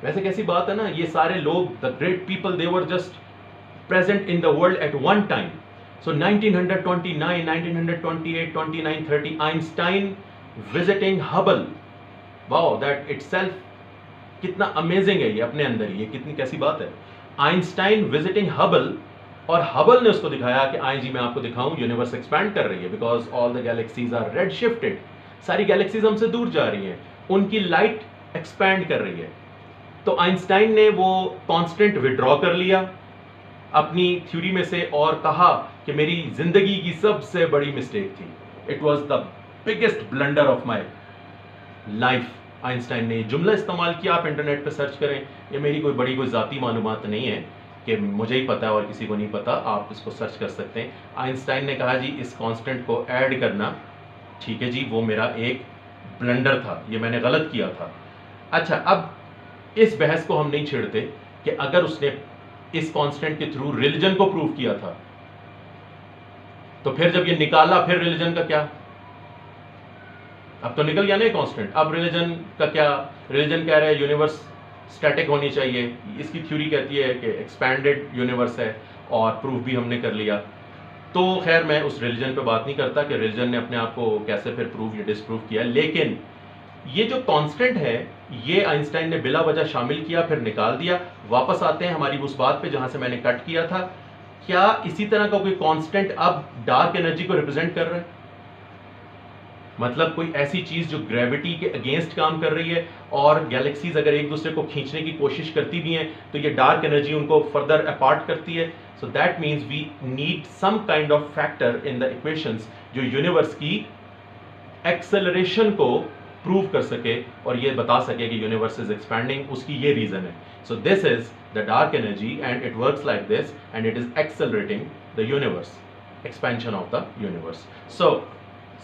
वैसे कैसी बात है ना, ये सारे लोग, the great people, they were just present in the world at one time. So 1929, 1928, 29, 30, Einstein visiting Hubble. Wow, that itself कितना amazing है ये अपने अंदर ही, ये कितनी कैसी बात है। आइंस्टाइन विजिटिंग हबल, और हबल ने उसको दिखाया कि आई जी मैं आपको दिखाऊं यूनिवर्स एक्सपैंड कर रही है, because all the galaxies are red shifted, सारी गैलेक्सीज हमसे दूर जा रही हैं, उनकी लाइट एक्सपैंड कर रही है। तो आइंस्टाइन ने वो कांस्टेंट विड्रॉ कर लिया अपनी थ्योरी में से और कहा कि मेरी जिंदगी की सबसे बड़ी मिस्टेक थी, it was the biggest blunder of my life. Einstein ने जुमला इस्तेमाल किया, आप इंटरनेट पर सर्च करें, ये मेरी कोई जाती मालूमात नहीं है कि मुझे ही पता है और किसी को नहीं पता, आप इसको सर्च कर सकते हैं। आइंस्टाइन ने कहा जी इस कांस्टेंट को ऐड करना, ठीक है जी, वो मेरा एक ब्लंडर था, ये मैंने गलत किया था। अच्छा, अब इस बहस को हम नहीं छेड़ते कि अगर उसने इस कांस्टेंट के थ्रू रिलीजन को प्रूव किया था, तो फिर जब ये निकाला, फिर रिलीजन का क्या, अब तो निकल गया ना कांस्टेंट, अब रिलीजन का क्या, रिलीजन कह रहा है यूनिवर्स स्टैटिक होनी चाहिए। इसकी थ्योरी कहती है कि एक्सपैंडेड यूनिवर्स है, और प्रूफ भी हमने कर लिया। तो खैर मैं उस रिलीजन पे बात नहीं करता कि रिलीजन ने अपने आप को कैसे फिर प्रूव या डिसप्रूव किया, लेकिन ये जो कांस्टेंट है ये आइंस्टाइन ने बिला वजह शामिल किया, फिर निकाल दिया। वापस आते हैं हमारी उस बात पे जहां से मैंने कट किया था। क्या इसी तरह का कोई कांस्टेंट अब डार्क एनर्जी को रिप्रेजेंट कर रहा है? मतलब कोई ऐसी चीज जो ग्रेविटी के अगेंस्ट काम कर रही है, और गैलेक्सीज अगर एक दूसरे को खींचने की कोशिश करती भी हैं तो ये डार्क एनर्जी उनको फर्दर अपार्ट करती है। So that means we need some kind of factor in the equations जो यूनिवर्स की एक्सेलरेशन को प्रूव कर सके और ये बता सके कि यूनिवर्स इज एक्सपैंडिंग। उसकी ये रीजन है। So this is the dark energy and it works like this and it is accelerating the universe, expansion of the universe. So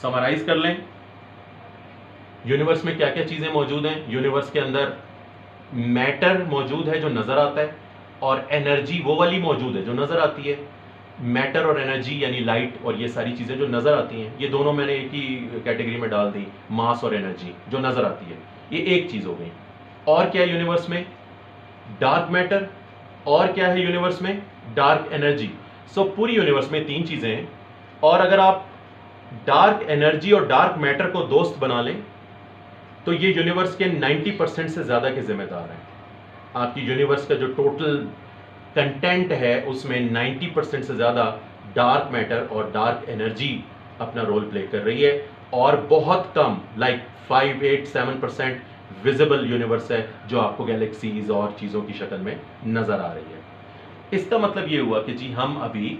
summarize कर लें, यूनिवर्स में क्या क्या चीजें मौजूद हैं। यूनिवर्स के अंदर मैटर मौजूद है जो नजर आता है, और एनर्जी वो वाली मौजूद है जो नजर आती है। मैटर और एनर्जी यानी लाइट और ये सारी चीजें जो नजर आती हैं, ये दोनों मैंने एक ही कैटेगरी में डाल दी, मास और एनर्जी जो नजर आती है, ये एक चीज हो गई। और क्या है यूनिवर्स में? Dark matter. और क्या है यूनिवर्स में? Dark energy. सो पूरी यूनिवर्स में तीन चीजें हैं, और अगर आप डार्क एनर्जी और डार्क मैटर को दोस्त बना लें तो ये यूनिवर्स के 90% से ज्यादा के जिम्मेदार हैं। आपकी यूनिवर्स का जो टोटल कंटेंट है उसमें 90% से ज्यादा डार्क मैटर और डार्क एनर्जी अपना रोल प्ले कर रही है, और बहुत कम लाइक 5-8-7% विजिबल यूनिवर्स है जो आपको गैलेक्सीज और चीज़ों की शक्ल में नज़र आ रही है। इसका मतलब ये हुआ कि जी हम अभी,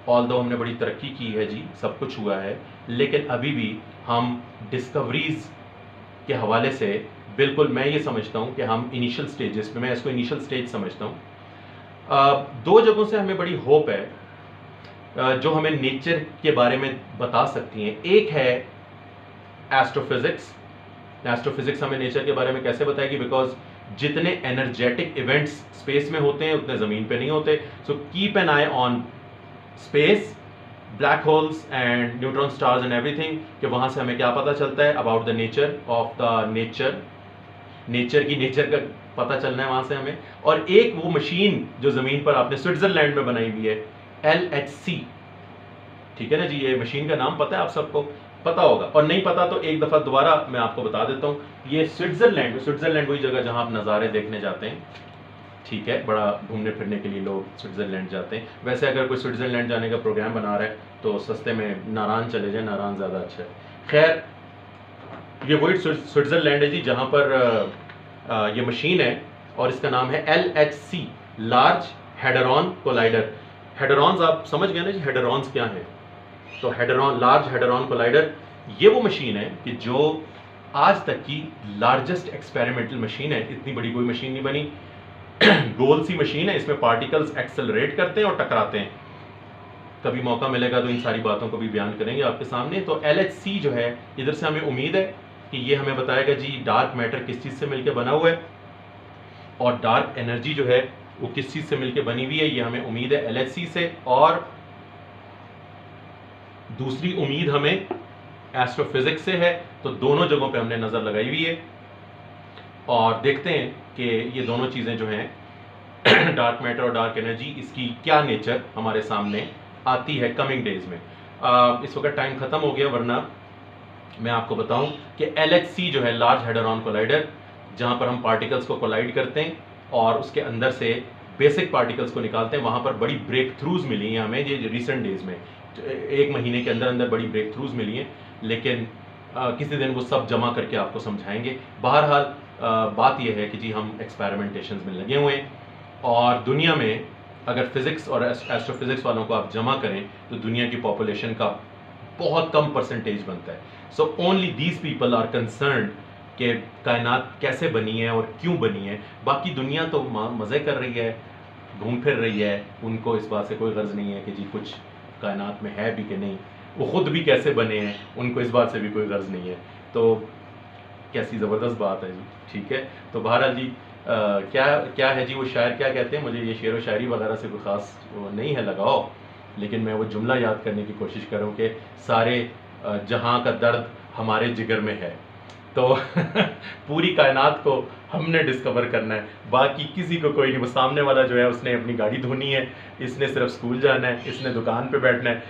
ऑल्दो हमने बड़ी तरक्की की है जी, सब कुछ हुआ है, लेकिन अभी भी हम डिस्कवरीज के हवाले से बिल्कुल, मैं ये समझता हूँ कि हम इनिशियल स्टेजेस पे, मैं इसको इनिशियल स्टेज समझता हूँ। दो जगहों से हमें बड़ी होप है जो हमें नेचर के बारे में बता सकती हैं। एक है एस्ट्रोफिजिक्स। एस्ट्रोफिजिक्स हमें नेचर के बारे में कैसे बताएगी? बिकॉज जितने एनर्जेटिक इवेंट्स स्पेस में होते हैं उतने ज़मीन पे नहीं होते। So keep an I on space, black holes and neutron stars and everything, कि वहाँ से हमें क्या पता चलता है about the nature of the nature की नेचर का पता चलना है वहाँ से हमें। और एक वो मशीन जो ज़मीन पर आपने स्विट्ज़रलैंड में बनाई हुई है, LHC, ठीक है ना जी, ये मशीन का नाम पता है? आप सबको पता होगा, और नहीं पता तो एक दफ़ा दोबारा मैं आपको बता देता हूँ। ये स्विट्ज़रलैंड वही जगह जहाँ आप नज़ारे देखने जाते हैं, ठीक है, बड़ा घूमने फिरने के लिए लोग स्विट्ज़रलैंड जाते हैं। वैसे अगर कोई स्विट्ज़रलैंड जाने का प्रोग्राम बना रहा है तो सस्ते में नारायण चले जाए, नारायण ज़्यादा अच्छा है। खैर, ये वही स्विट्ज़रलैंड है जी जहाँ पर ये मशीन है, और इसका नाम है LHC, लार्ज हेडरॉन कोलाइडर। हेडरॉन्स आप समझ गए ना जी, हेडरॉन्स क्या है? तो हेडरॉन, लार्ज हेडरॉन कोलाइडर, ये वो मशीन है कि जो आज तक की लार्जेस्ट एक्सपेरिमेंटल मशीन है। इतनी बड़ी कोई मशीन नहीं बनी, गोल सी मशीन है, इसमें पार्टिकल्स एक्सेलरेट करते हैं और टकराते हैं। कभी मौका मिलेगा तो इन सारी बातों को भी बयान करेंगे आपके सामने। तो LHC जो है, इधर से हमें उम्मीद है कि ये हमें बताएगा जी डार्क मैटर किस चीज़ से मिलकर बना हुआ है, और डार्क एनर्जी जो है वो किस चीज़ से मिलकर बनी हुई है, ये हमें उम्मीद है LHC से। और दूसरी उम्मीद हमें एस्ट्रोफिजिक्स से है। तो दोनों जगहों पे हमने नज़र लगाई हुई है, और देखते हैं कि ये दोनों चीज़ें जो हैं डार्क मैटर और डार्क एनर्जी, इसकी क्या नेचर हमारे सामने आती है कमिंग डेज में। इस वक्त टाइम ख़त्म हो गया, वरना मैं आपको बताऊं कि LHC जो है, लार्ज हेडरॉन कोलाइडर, जहां पर हम पार्टिकल्स को कोलाइड करते हैं और उसके अंदर से बेसिक पार्टिकल्स को निकालते हैं, वहां पर बड़ी ब्रेक थ्रूज मिली हैं हमें ये रिसेंट डेज में। एक महीने के अंदर अंदर बड़ी ब्रेक थ्रूज मिली हैं, लेकिन किसी दिन वो सब जमा करके आपको समझाएंगे। बहरहाल बात यह है कि जी हम एक्सपेरिमेंटेशंस में लगे हुए हैं, और दुनिया में अगर फिज़िक्स और एस्ट्रोफिज़िक्स वालों को आप जमा करें तो दुनिया की पॉपुलेशन का बहुत कम परसेंटेज बनता है। So only these people are concerned कि कायनात कैसे बनी है और क्यों बनी है। बाकी दुनिया तो मज़े कर रही है, घूम फिर रही है, उनको इस बात से कोई गर्ज नहीं है कि जी कुछ कायनात में है भी कि नहीं। वो ख़ुद भी कैसे बने हैं, उनको इस बात से भी कोई गर्ज नहीं है। तो कैसी ज़बरदस्त बात है जी, ठीक है। तो बहरहाल जी क्या है जी, वो शायर क्या कहते हैं, मुझे ये शेर व शायरी वगैरह से कोई ख़ास नहीं है लगाओ, लेकिन मैं वो जुमला याद करने की कोशिश करूँ कि सारे जहां का दर्द हमारे जिगर में है। तो पूरी कायनात को हमने डिस्कवर करना है, बाकी किसी को कोई नहीं। वो सामने वाला जो है उसने अपनी गाड़ी धोनी है, इसने सिर्फ स्कूल जाना है, इसने दुकान पे बैठना है।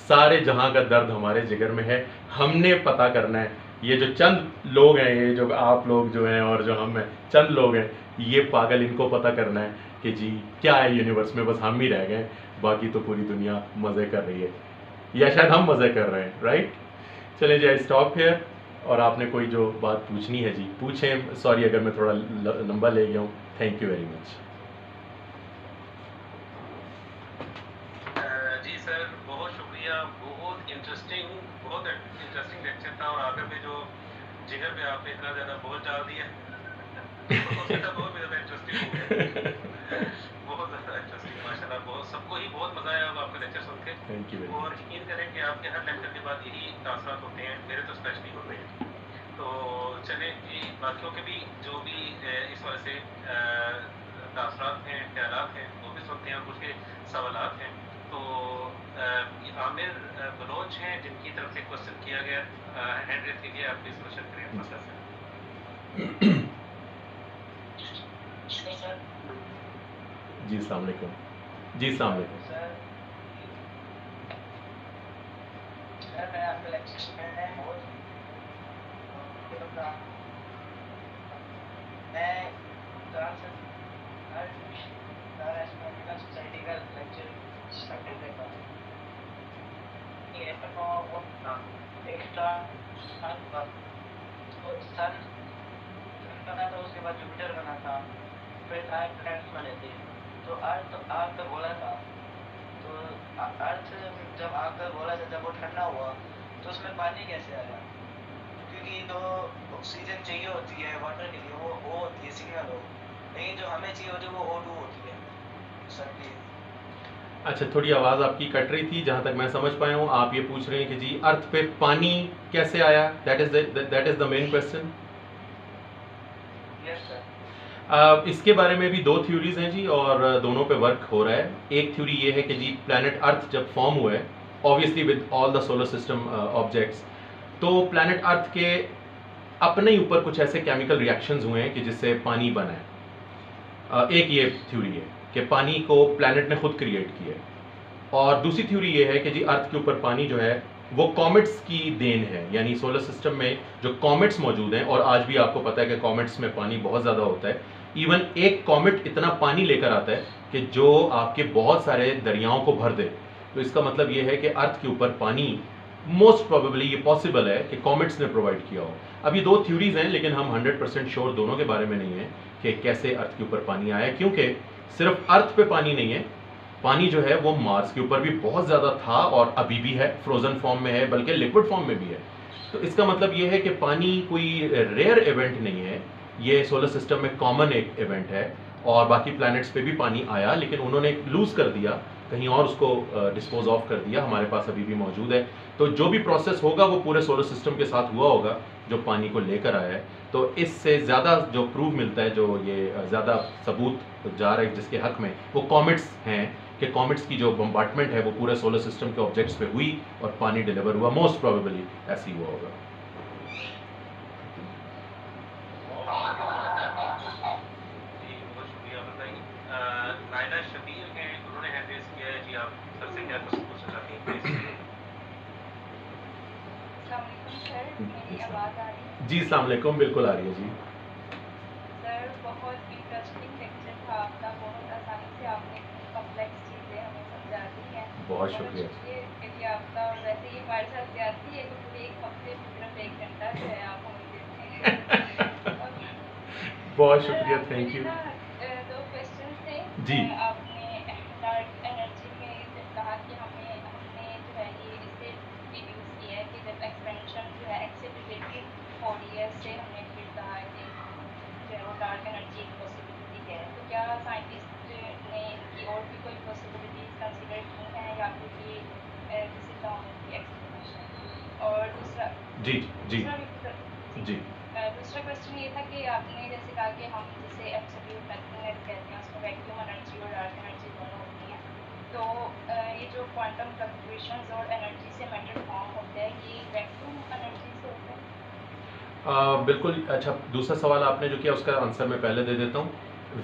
सारे जहां का दर्द हमारे जिगर में है, हमने पता करना है। ये जो चंद लोग हैं, ये जो आप लोग जो हैं और जो हम हैं, चंद लोग हैं, ये पागल, इनको पता करना है कि जी क्या है यूनिवर्स में, बस हम ही रह गए, बाकी तो पूरी दुनिया मज़े कर रही है, या शायद हम मज़े कर रहे हैं, राइट। चलिए जी, आई स्टॉप हियर। और आपने कोई जो बात पूछनी है जी पूछें। सॉरी अगर मैं थोड़ा लंबा ले गया हूँ। Thank you very much. जी सर, बहुत शुक्रिया, बहुत इंटरेस्टिंग लेक्चर था। और आगे में जो जिगर पे आपने इतना ज़्यादा बोझ डाल दिया उससे तो बहुत ज़्यादा इंटरेस्टिंग हो गया, बहुत ज़्यादा इंटरेस्टिंग माशाल्लाह। बहुत सबको ही बहुत मज़ा आया आपका लेक्चर सुन के। थैंक यू वेरी और मच। यकीन करें कि आपके हर लेक्चर के बाद यही तासरात होते हैं, मेरे तो स्पेशली होते हैं। तो चलें जी, बाकियों के भी जो भी इस वजह से तासरात हैं, ख्यालात हैं, वो भी सुनते हैं और कुछ के सवालात हैं। तो आमिर बलोच हैं जिनकी तरफ से क्वेश्चन किया गया, हैंड रेज कीजिए, आप प्लीज क्वेश्चन करें मसला से। जी अस्सलाम वालेकुम। जी अस्सलाम वालेकुम। सर मैं आपका लेक्चर में बहुत मैं सोसाइटी का लेक्चर स्टार्ट करता हूँ। एक्स्ट्रा सन बना था, उसके बाद जुपिटर बना था, फिर अर्थ प्लैनेट्स बने थे। तो अर्थ आग का गोला था। तो अर्थ जब आग का गोला था, जब वो ठंडा हुआ तो उसमें पानी कैसे आया? क्योंकि जो ऑक्सीजन चाहिए होती है वाटर के लिए, वो होती है सिग्नल हो, लेकिन जो हमें चाहिए होती है वो O2 होती है सर। प्लीज। अच्छा, थोड़ी आवाज़ आपकी कट रही थी, जहाँ तक मैं समझ पाया हूँ आप ये पूछ रहे हैं कि जी अर्थ पे पानी कैसे आया, that is the main question. Yes sir. इसके बारे में भी दो थ्योरीज हैं जी, और दोनों पे वर्क हो रहा है। एक थ्योरी ये है कि जी प्लैनेट अर्थ जब फॉर्म हुआ है, obviously with all the solar system objects, तो प्लैनेट अर्थ के अपने ही ऊपर कुछ ऐसे केमिकल रिएक्शंस हुए हैं कि जिससे पानी बना है। एक ये थ्योरी है कि पानी को प्लैनेट ने खुद क्रिएट किया है। और दूसरी थ्योरी ये है कि जी अर्थ के ऊपर पानी जो है वो कॉमेट्स की देन है, यानी सोलर सिस्टम में जो कॉमेट्स मौजूद हैं, और आज भी आपको पता है कि कॉमेट्स में पानी बहुत ज़्यादा होता है। इवन एक कॉमेट इतना पानी लेकर आता है कि जो आपके बहुत सारे दरियाओं को भर दे। तो इसका मतलब ये है कि अर्थ के ऊपर पानी मोस्ट प्रोबेबली ये पॉसिबल है कि कॉमेट्स ने प्रोवाइड किया हो। अब ये दो थ्योरीज हैं, लेकिन हम 100% श्योर दोनों के बारे में नहीं है कि कैसे अर्थ के ऊपर पानी आया, क्योंकि सिर्फ अर्थ पे पानी नहीं है, पानी जो है वो मार्स के ऊपर भी बहुत ज़्यादा था और अभी भी है, फ्रोजन फॉर्म में है, बल्कि लिक्विड फॉर्म में भी है। तो इसका मतलब ये है कि पानी कोई रेयर इवेंट नहीं है, ये सोलर सिस्टम में कॉमन एक इवेंट है। और बाकी प्लैनेट्स पे भी पानी आया, लेकिन उन्होंने लूज़ कर दिया कहीं और, उसको डिस्पोज ऑफ कर दिया। हमारे पास अभी भी मौजूद है। तो जो भी प्रोसेस होगा वो पूरे सोलर सिस्टम के साथ हुआ होगा जो पानी को लेकर आया है। तो इससे ज़्यादा जो प्रूफ मिलता है, जो ये ज़्यादा सबूत जा रहा है जिसके हक में, वो कॉमेट्स हैं कि कॉमेट्स की जो बम्बार्टमेंट है वो पूरे सोलर सिस्टम के ऑब्जेक्ट्स पे हुई और पानी डिलीवर हुआ। मोस्ट प्रोबेबली ऐसे ही हुआ होगा। जी बहुत शुक्रिया बताइए। नायला शबीर हैं, उन्होंने हैंड रेज किया है जी, आप सर से क्या क्वेश्चन पूछना चाहती हैं प्लीज। अस्सलाम वालेकुम सर, मेरी आवाज़ आ रही है? जी अस्सलाम वालेकुम, बिल्कुल आ रही है जी। सर बहुत इंटरेस्टिंग लेक्चर था आपका, बहुत आसानी से आपने कॉम्प्लेक्स चीज़ें हमें समझा दी हैं। बहुत शुक्रिया। शुक्रिया के लिए आपका। और वैसे ही हमारे साथ ज्यादती है तो पूरे एक हफ्ते में सिर्फ 1 घंटा जो है आप हमें देते हैं। बहुत सर, शुक्रिया, आप थैंक मेरे यू ना 2 क्वेश्चन थे। जी। आपने डार्क एनर्जी में जब कहा कि हमने जो है ये इससे डिड्यूस किया है कि जब एक्सपेंशन जो है एक्सेलरेटेड हो रही है, इससे हमने फिर कहा है कि जो है वो डार्क एनर्जी एक पॉसिबिलिटी है। तो क्या साइंटिस्ट ने इनकी और भी कोई पॉसिबिलिटीज कंसिडर की हैं, या फिर ये this is the only explanation? और दूसरा जी जी जी दूसरा क्वेश्चन ये था कि आपने जैसे कहा कि हम जिसे एब्सोल्यूट मैथमेटिक्स कहते हैं उसमें वैक्यूम एनर्जी और डार्क एनर्जी दोनों होती हैं। तो ये जो क्वांटम फ्लक्चुएशंस और एनर्जी से मैटर फॉर्म होता है, ये वैक्यूम एनर्जी से होता है? बिल्कुल अच्छा, दूसरा सवाल आपने जो किया उसका आंसर मैं पहले दे देता हूँ।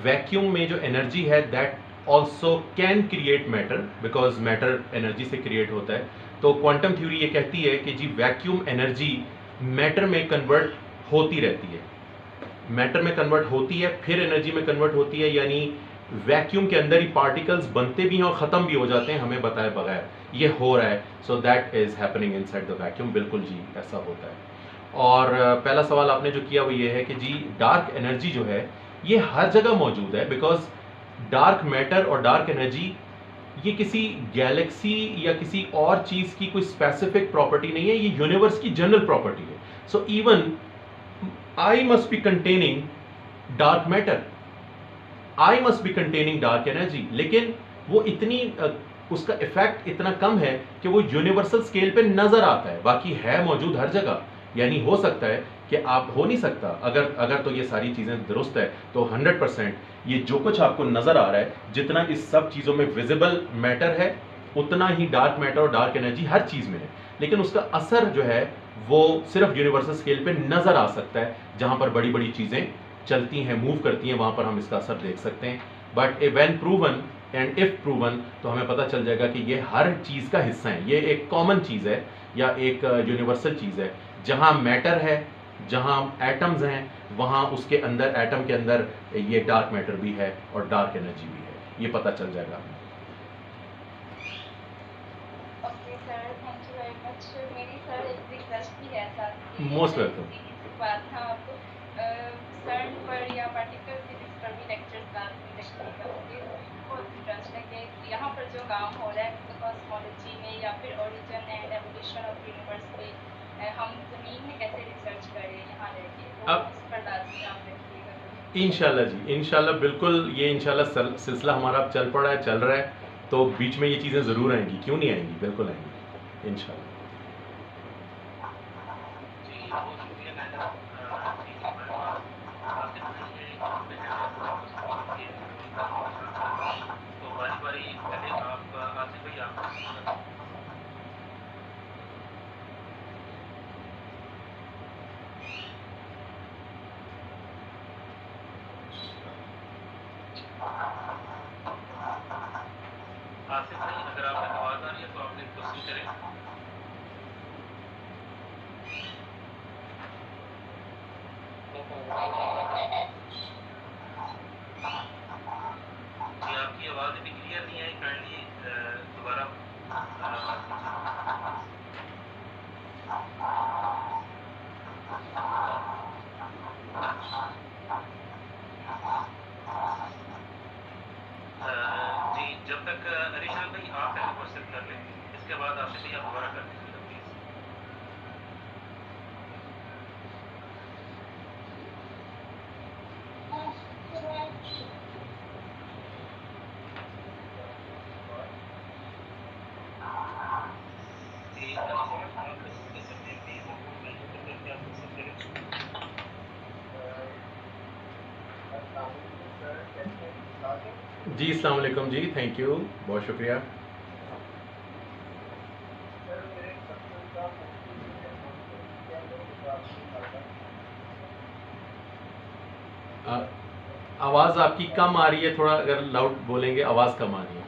वैक्यूम में जो एनर्जी है that also can create matter, because matter energy से क्रिएट होता है। तो क्वांटम थ्योरी ये कहती है कि जी वैक्यूम एनर्जी मैटर में कन्वर्ट होती रहती है, मैटर में कन्वर्ट होती है फिर एनर्जी में कन्वर्ट होती है, यानी वैक्यूम के अंदर ही पार्टिकल्स बनते भी हैं और ख़त्म भी हो जाते हैं हमें बताए बगैर, ये हो रहा है। So that is happening inside the vacuum, बिल्कुल जी ऐसा होता है। और पहला सवाल आपने जो किया वो ये है कि जी डार्क एनर्जी जो है ये हर जगह मौजूद है, बिकॉज डार्क मैटर और डार्क एनर्जी ये किसी गैलेक्सी या किसी और चीज़ की कोई स्पेसिफिक प्रॉपर्टी नहीं है, ये यूनिवर्स की जनरल प्रॉपर्टी है। So even I must be containing dark matter, I must be containing dark energy, लेकिन वो इतनी उसका इफेक्ट इतना कम है कि वो यूनिवर्सल स्केल पे नजर आता है, बाकी है मौजूद हर जगह। यानी हो सकता है कि आप हो नहीं सकता, अगर तो ये सारी चीज़ें दुरुस्त है तो 100% ये जो कुछ आपको नजर आ रहा है, जितना इस सब चीज़ों में विजिबल मैटर है उतना ही डार्क मैटर और डार्क एनर्जी हर चीज़ में है, लेकिन उसका असर जो है वो सिर्फ यूनिवर्सल स्केल पे नजर आ सकता है, जहां पर बड़ी बड़ी चीजें चलती हैं, मूव करती हैं, वहां पर हम इसका असर देख सकते हैं। But when proven and if proven तो हमें पता चल जाएगा कि ये हर चीज का हिस्सा है, ये एक कॉमन चीज है या एक यूनिवर्सल चीज है। जहां मैटर है, जहां एटम्स हैं, वहां उसके अंदर एटम के अंदर ये डार्क मैटर भी है और डार्क एनर्जी भी है, ये पता चल जाएगा। Okay sir, thank you very much. मेरी सर एक रिक्वेस्ट भी है साथ कि मोस्ट वेलकम। सी बात था आपको सर्न पर या पार्टिकल फिजिक्स पर भी लेक्चर्स साथ में देखिएगा, मुझे बहुत इंटरेस्ट है कि यहाँ पर जो काम हो रहा है कॉस्मोलॉजी में या फिर origin and evolution of universe पे हम ज़मीन में कैसे रिसर्च करें यहाँ रह के, तो इस पर लाजमी आप रखिएगा। इंशाल्लाह जी, इंशाल्लाह बिल्कुल, ये इंशाल्लाह सिलसिला हमारा अब चल पड़ा है, चल रहा है, तो बीच में ये चीज़ें ज़रूर आएंगी, क्यों नहीं आएंगी, बिल्कुल आएंगी इंशाल्लाह। जी बहुत शुक्रिया कहना जी हमारे पास आसिफ भाई है तो बारी बारी पहले आप आसिफ भाई आप आसिफ भाई अगर आपको आवाज आ रही है तो आप एक क्वेश्चन करें। जी आपकी आवाज अभी क्लियर नहीं आई, काइंडली दोबारा जी जब तक अरिशान भाई आप पहले क्वेश्चन कर लें, इसके बाद आसिफ भाई आप दोबारा कर दीजिएगा प्लीज। जी अरिशान आप क्वेश्चन कर सकते हैं प्लीज, आपको माइक ओपन करके आप क्वेश्चन करें। जी अस्सलाम वालेकुम जी, थैंक यू, बहुत शुक्रिया। आवाज़ आपकी कम आ रही है, थोड़ा अगर लाउड बोलेंगे, आवाज़ कम आ रही है।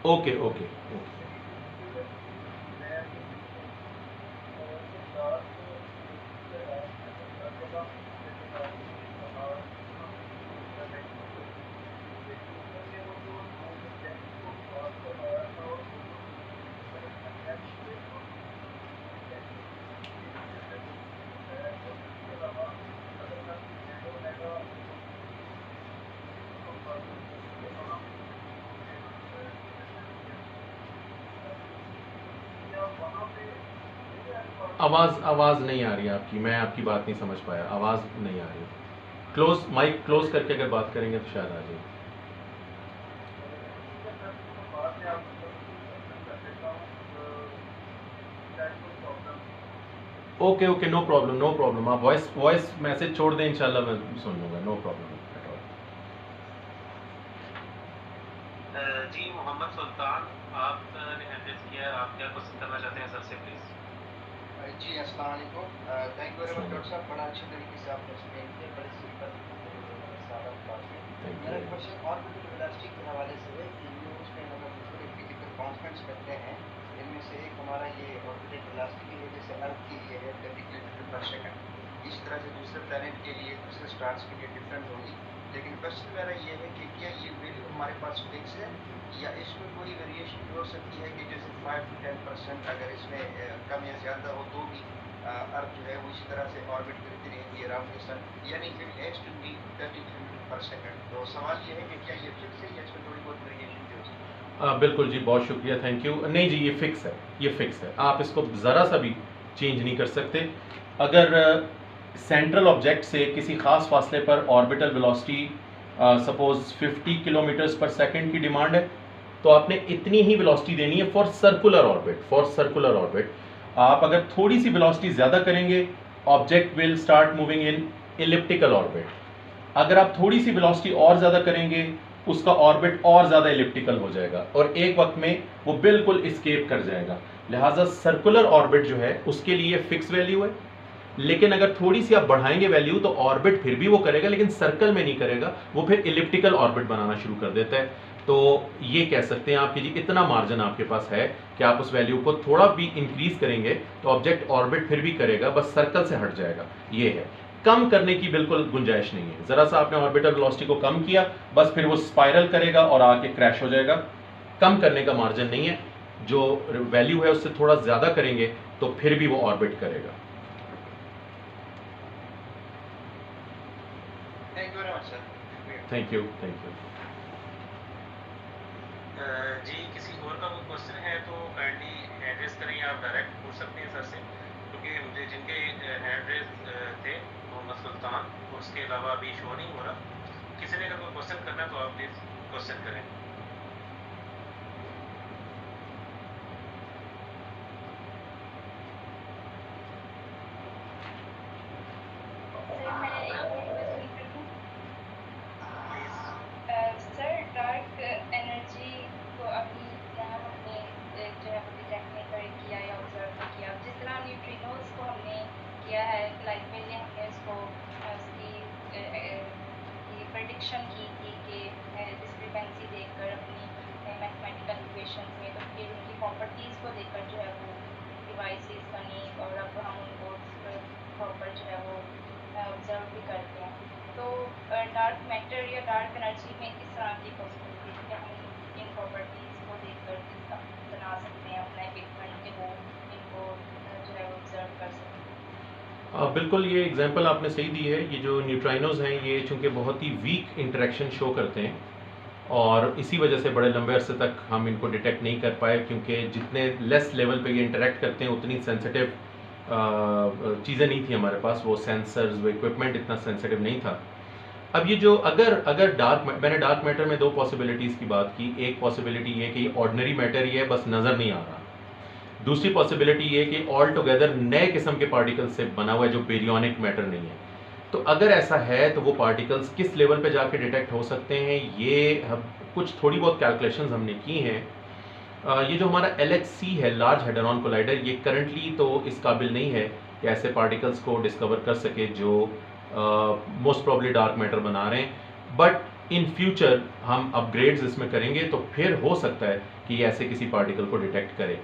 Okay okay okay. आवाज़ नहीं आ रही है आपकी, मैं आपकी बात नहीं समझ पाया, आवाज़ नहीं आ रही। क्लोज माइक क्लोज करके अगर बात करेंगे तो शायद आ जाए। ओके ओके, नो प्रॉब्लम, आप वॉइस मैसेज छोड़ दें, इंशाल्लाह मैं सुन लूँगा, नो प्रॉब्लम एट ऑल। जी मोहम्मद सुल्तान आपने हैंड रेज किया है, आप क्या क्वेश्चन करना चाहते हैं सर से प्लीज? जी अस्सलाम वालेकुम। Thank you very much doctor साहब, बड़ा अच्छी तरीके से आपने एक्सप्लेन किया, बड़े सिंपल सादा अंदाज में। मेरा क्वेश्चन ऑर्बिटल वेलोसिटी के हवाले से है कि ये उसमें हम डिफरेंट फिजिकल कांस्टेंट्स करते हैं, इनमें से एक हमारा ये ऑर्बिटल वेलोसिटी की वजह से अर्थ के लिए है 30 किलोमीटर पर सेकंड। इस तरह से दूसरे प्लैनेट के लिए, दूसरे स्टार्स के लिए डिफरेंट होगी। लेकिन क्वेश्चन मेरा ये है कि क्या ये वैल्यू हमारे पास फिक्स है या इसमें कोई वेरिएशन भी हो सकती है कि जैसे 5 to 10% अगर इसमें कम या ज़्यादा हो तो भी अर्थ जो है वो इसी तरह से ऑर्बिट करती रहेगी अराउंड द सन, यानी it has to be 30 kilometre per second. तो सवाल ये है कि क्या ये फिक्स है या इसमें थोड़ी बहुत वेरिएशन भी हो सकती है? बिल्कुल जी, बहुत शुक्रिया, थैंक यू। नहीं जी, ये फिक्स है, ये फिक्स है, आप इसको ज़रा सा भी चेंज नहीं कर सकते। अगर सेंट्रल ऑब्जेक्ट से किसी ख़ास फासले पर ऑर्बिटल वेलोसिटी सपोज 50 किलोमीटर्स पर सेकंड की डिमांड है, तो आपने इतनी ही वेलोसिटी देनी है for circular orbit. For circular orbit आप अगर थोड़ी सी वेलोसिटी ज़्यादा करेंगे, object will start moving in elliptical orbit. अगर आप थोड़ी सी वेलोसिटी और ज़्यादा करेंगे, उसका ऑर्बिट और ज़्यादा इलिप्टिकल हो जाएगा और एक वक्त में वो बिल्कुल इस्केप कर जाएगा। लिहाजा सर्कुलर ऑर्बिट जो है उसके लिए फिक्स वैल्यू है, लेकिन अगर थोड़ी सी आप बढ़ाएंगे वैल्यू तो ऑर्बिट फिर भी वो करेगा, लेकिन सर्कल में नहीं करेगा, वो फिर इलिप्टिकल ऑर्बिट बनाना शुरू कर देता है। तो ये कह सकते हैं आप कि जी इतना मार्जिन आपके पास है कि आप उस वैल्यू को थोड़ा भी इंक्रीज करेंगे तो ऑब्जेक्ट ऑर्बिट फिर भी करेगा, बस सर्कल से हट जाएगा। ये है, कम करने की बिल्कुल गुंजाइश नहीं है। जरा सा आपने ऑर्बिटल वेलोसिटी को कम किया, बस फिर वो स्पाइरल करेगा और आके क्रैश हो जाएगा। कम करने का मार्जिन नहीं है, जो वैल्यू है उससे थोड़ा ज्यादा करेंगे तो फिर भी वो ऑर्बिट करेगा। Thank you very much sir. Thank you, thank you. जी किसी और का कोई क्वेश्चन है तो काइंडली हैंड रेज करें या आप डायरेक्ट पूछ सकते हैं सर से, क्योंकि मुझे जिनके हैंड रेज थे मोहम्मद सुल्तान, उसके अलावा अभी शो नहीं हो रहा। किसी ने अगर कोई क्वेश्चन करना है तो आप प्लीज क्वेश्चन करें। सर डार्क एनर्जी को अभी यहाँ हमने जो है वो डिटेक्ट नहीं कर किया या ऑब्जर्व नहीं किया। जिस तरह न्यूट्रिनोज को हमने किया है, लाइक पहले हमने उसको उसकी प्रेडिक्शन की थी कि डिस्क्रिपेंसी देखकर अपनी मैथमेटिकल इक्वेशन में, तो फिर उनकी प्रॉपर्टीज़ को देखकर जो है वो डिवाइसेस बनी और अब हम उनको प्रॉपर जो है वो ऑब्जर्व भी करते हैं। तो डार्क मैटर या डार्क एनर्जी में इस तरह की पॉसिबिलिटी है कि हम इन प्रॉपर्टीज़ को देखकर बना सकते हैं अपना इक्विपमेंट के वो इनको जो है ऑब्जर्व कर सकते हैं। बिल्कुल, ये एग्जांपल आपने सही दी है। ये जो न्यूट्राइनोज हैं ये चूंकि बहुत ही वीक इंटरेक्शन शो करते हैं और इसी वजह से बड़े लंबे अरसे तक हम इनको डिटेक्ट नहीं कर पाए, क्योंकि जितने लेस लेवल पे ये इंटरेक्ट करते हैं उतनी सेंसिटिव चीज़ें नहीं थी हमारे पास, वो सेंसर्स, वो इक्विपमेंट इतना सेंसिटिव नहीं था। अब ये जो अगर मैंने डार्क मैटर में दो पॉसिबिलिटीज़ की बात की। एक पॉसिबिलिटी ये कि ऑर्डिनरी मैटर ही है, बस नज़र नहीं आ रहा। दूसरी पॉसिबिलिटी ये कि ऑल टुगेदर नए किस्म के पार्टिकल्स से बना हुआ है जो बेरियोनिक मैटर नहीं है। तो अगर ऐसा है तो वो पार्टिकल्स किस लेवल पे जाके डिटेक्ट हो सकते हैं, ये हम कुछ थोड़ी बहुत कैलकुलेशंस हमने की हैं। ये जो हमारा LHC है, लार्ज हेडरॉन कोलाइडर, ये करंटली तो इस काबिल नहीं है कि ऐसे पार्टिकल्स को डिस्कवर कर सके जो मोस्ट प्रॉब्ली डार्क मैटर बना रहे हैं। बट इन फ्यूचर हम अपग्रेड्स इसमें करेंगे तो फिर हो सकता है कि ये ऐसे किसी पार्टिकल को डिटेक्ट करे।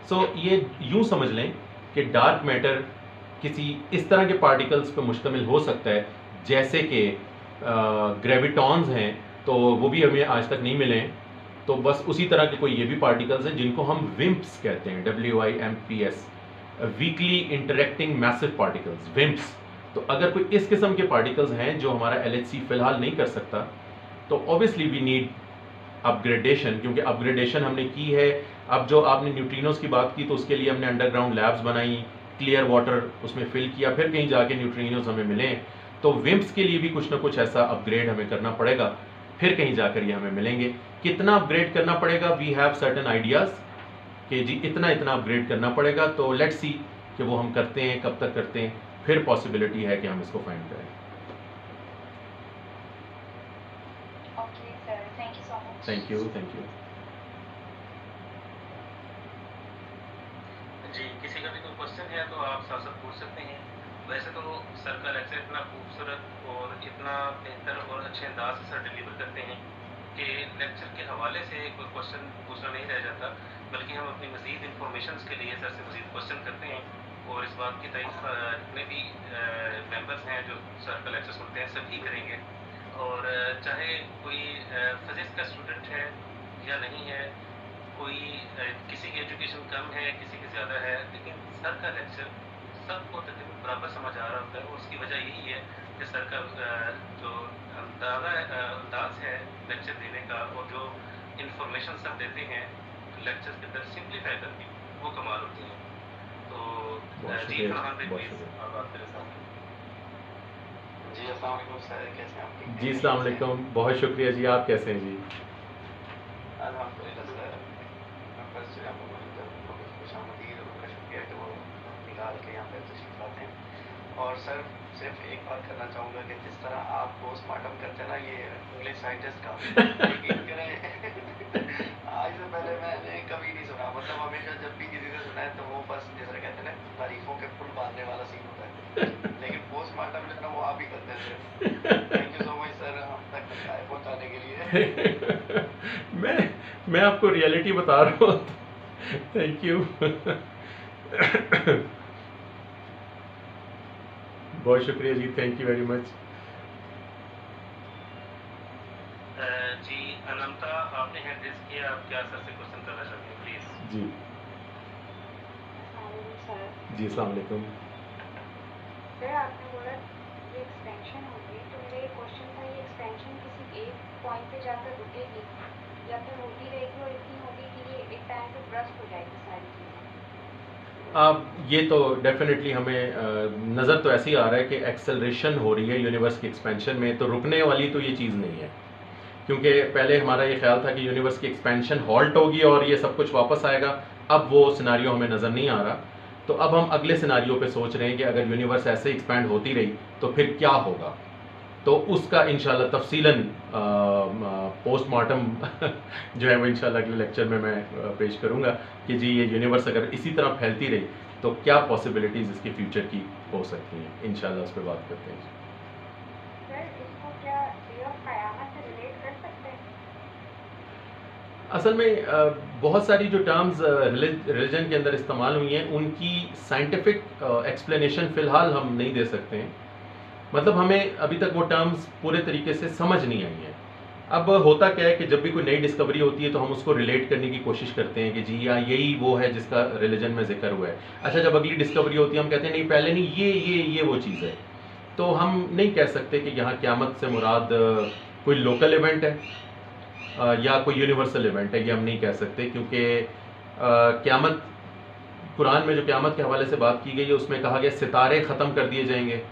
सो ये यूँ समझ लें कि डार्क मैटर किसी इस तरह के पार्टिकल्स पर मुश्तमिल हो सकता है, जैसे कि ग्रेविटॉन्स हैं, तो वो भी हमें आज तक नहीं मिले हैं। तो बस उसी तरह के कोई ये भी पार्टिकल्स हैं जिनको हम विम्प्स कहते हैं, WIMPS, weekly interacting massive particles, विम्प्स। तो अगर कोई इस किस्म के पार्टिकल्स हैं जो हमारा LHC फिलहाल नहीं कर सकता, तो ऑब्वियसली वी नीड अपग्रेडेशन, क्योंकि अपग्रेडेशन हमने की है। अब जो आपने न्यूट्रिनोज की बात की तो उसके लिए हमने अंडरग्राउंड लैब्स बनाई, क्लियर वाटर उसमें फिल किया, फिर कहीं जाके न्यूट्रिनोज हमें मिले। तो विम्प्स के लिए भी कुछ ना कुछ ऐसा अपग्रेड हमें करना पड़ेगा, फिर कहीं जाकर ये हमें मिलेंगे। कितना अपग्रेड करना पड़ेगा, वी हैव सर्टेन आइडियाज़ कि जी इतना इतना अपग्रेड करना पड़ेगा। तो लेट्स सी कि वो हम करते हैं, कब तक करते हैं, फिर पॉसिबिलिटी है कि हम इसको फाइंड करें। Okay sir, thank you so much. Thank you, thank you. है तो आप साथ साथ पूछ सकते हैं। वैसे तो सर का लेक्चर इतना खूबसूरत और इतना बेहतर और अच्छे अंदाज से सर डिलीवर करते हैं कि लेक्चर के हवाले से कोई क्वेश्चन पूछना नहीं रह जाता, बल्कि हम अपनी मज़ीद इंफॉर्मेशन के लिए सर से मज़ीद क्वेश्चन करते हैं। और इस बात की तारीफ जितने भी मेंबर्स हैं जो सर का लेक्चर सुनते हैं सभी करेंगे। और चाहे कोई फिजिक्स का स्टूडेंट है या नहीं है, कोई किसी की एजुकेशन कम है, किसी की ज़्यादा है, लेकिन सर का लेक्चर सबको तकरीबन बराबर समझ आ रहा होता है। और उसकी वजह यही है कि सर का जो अंदाज है लेक्चर देने का और जो इंफॉर्मेशन सब देते हैं लेक्चर्स के अंदर सिंप्लीफाई करके, वो कमाल होती है। तो जी फरहान भाई प्लीज़ आप बात करें साहब। जी अस्सलाम वालेकुम सर, कैसे हैं आप? जी अस्सलाम वालेकुम, बहुत शुक्रिया जी। आप कैसे हैं जी? अल्हम्दुलिल्लाह सर, मैं फर्स्ट जो आपको खुशामदीद और उनका शुक्रिया कि वो निकाल के यहाँ पर तशरीफ लाते हैं। और सर सिर्फ एक बात करना चाहूँगा कि जिस तरह आप पोस्टमार्टम करते हैं ना ये इंग्लिश साइंटिस्ट का, यकीन करें आज से पहले मैंने कभी नहीं सुना। मतलब हमेशा जब भी किसी से सुना है तो वो बस जिस तरह कहते हैं ना तारीफों के पुल बांधने वाला सीन होता है, लेकिन पोस्टमार्टम जो है ना वो आप ही करते हैं। Thank you so much sir हम तक पहुँचाने के लिए। मैं आपको रियलिटी बता रहा हूँ। Thank you. बहुत शुक्रिया जी, थैंक यू वेरी मच। जी अनंता आपने हैंड रेज किया, आप क्या सर से क्वेश्चन करना चाहते हैं प्लीज़? जी सर जी अस्सलाम वालेकुम। सर आपने बोला ये एक्सपेंशन होगी, तो मेरा ये क्वेश्चन था, ये एक्सपेंशन किसी एक पॉइंट पे जाकर रुकेगी या फिर होती रहेगी और इतनी होगी कि ये एक टाइम पे ब्रस्ट हो जाएगी सारी चीज़ें? ये तो डेफिनेटली हमें नज़र तो ऐसे ही आ रहा है कि एक्सेलरेशन हो रही है यूनिवर्स की एक्सपेंशन में, तो रुकने वाली तो ये चीज़ नहीं है। क्योंकि पहले हमारा ये ख्याल था कि यूनिवर्स की एक्सपेंशन हॉल्ट होगी और ये सब कुछ वापस आएगा। अब वो सिनारियो हमें नज़र नहीं आ रहा। तो अब हम अगले सिनारियो पे सोच रहे हैं कि अगर यूनिवर्स ऐसे एक्सपैंड होती रही तो फिर क्या होगा। तो उसका इंशाल्लाह तफसीलन पोस्टमार्टम जो है वो इंशाल्लाह अगले लेक्चर में मैं पेश करूंगा कि जी ये यूनिवर्स अगर इसी तरह फैलती रही तो क्या पॉसिबिलिटीज़ इसके फ्यूचर की हो सकती हैं। इंशाल्लाह उस पर बात करते हैं। सर इसको क्या डे ऑफ क़यामत से रिलेट कर सकते हैं? असल में बहुत सारी जो टर्म्स रिलीजन के अंदर इस्तेमाल हुई हैं उनकी साइंटिफिक एक्सप्लेनेशन फ़िलहाल हम नहीं दे सकते हैं। मतलब हमें अभी तक वो टर्म्स पूरे तरीके से समझ नहीं आई हैं। अब होता क्या है कि जब भी कोई नई डिस्कवरी होती है तो हम उसको रिलेट करने की कोशिश करते हैं कि जी या यही वो है जिसका रिलीजन में जिक्र हुआ है। अच्छा जब अगली डिस्कवरी होती है हम कहते हैं नहीं पहले नहीं ये वो चीज़ है। तो हम नहीं कह सकते कि यहाँ क़यामत से मुराद कोई लोकल इवेंट है या कोई यूनिवर्सल इवेंट है, ये हम नहीं कह सकते। क्योंकि क़यामत कुरान में जो क़यामत के हवाले से बात की गई है उसमें कहा गया सितारे ख़त्म कर दिए जाएंगे।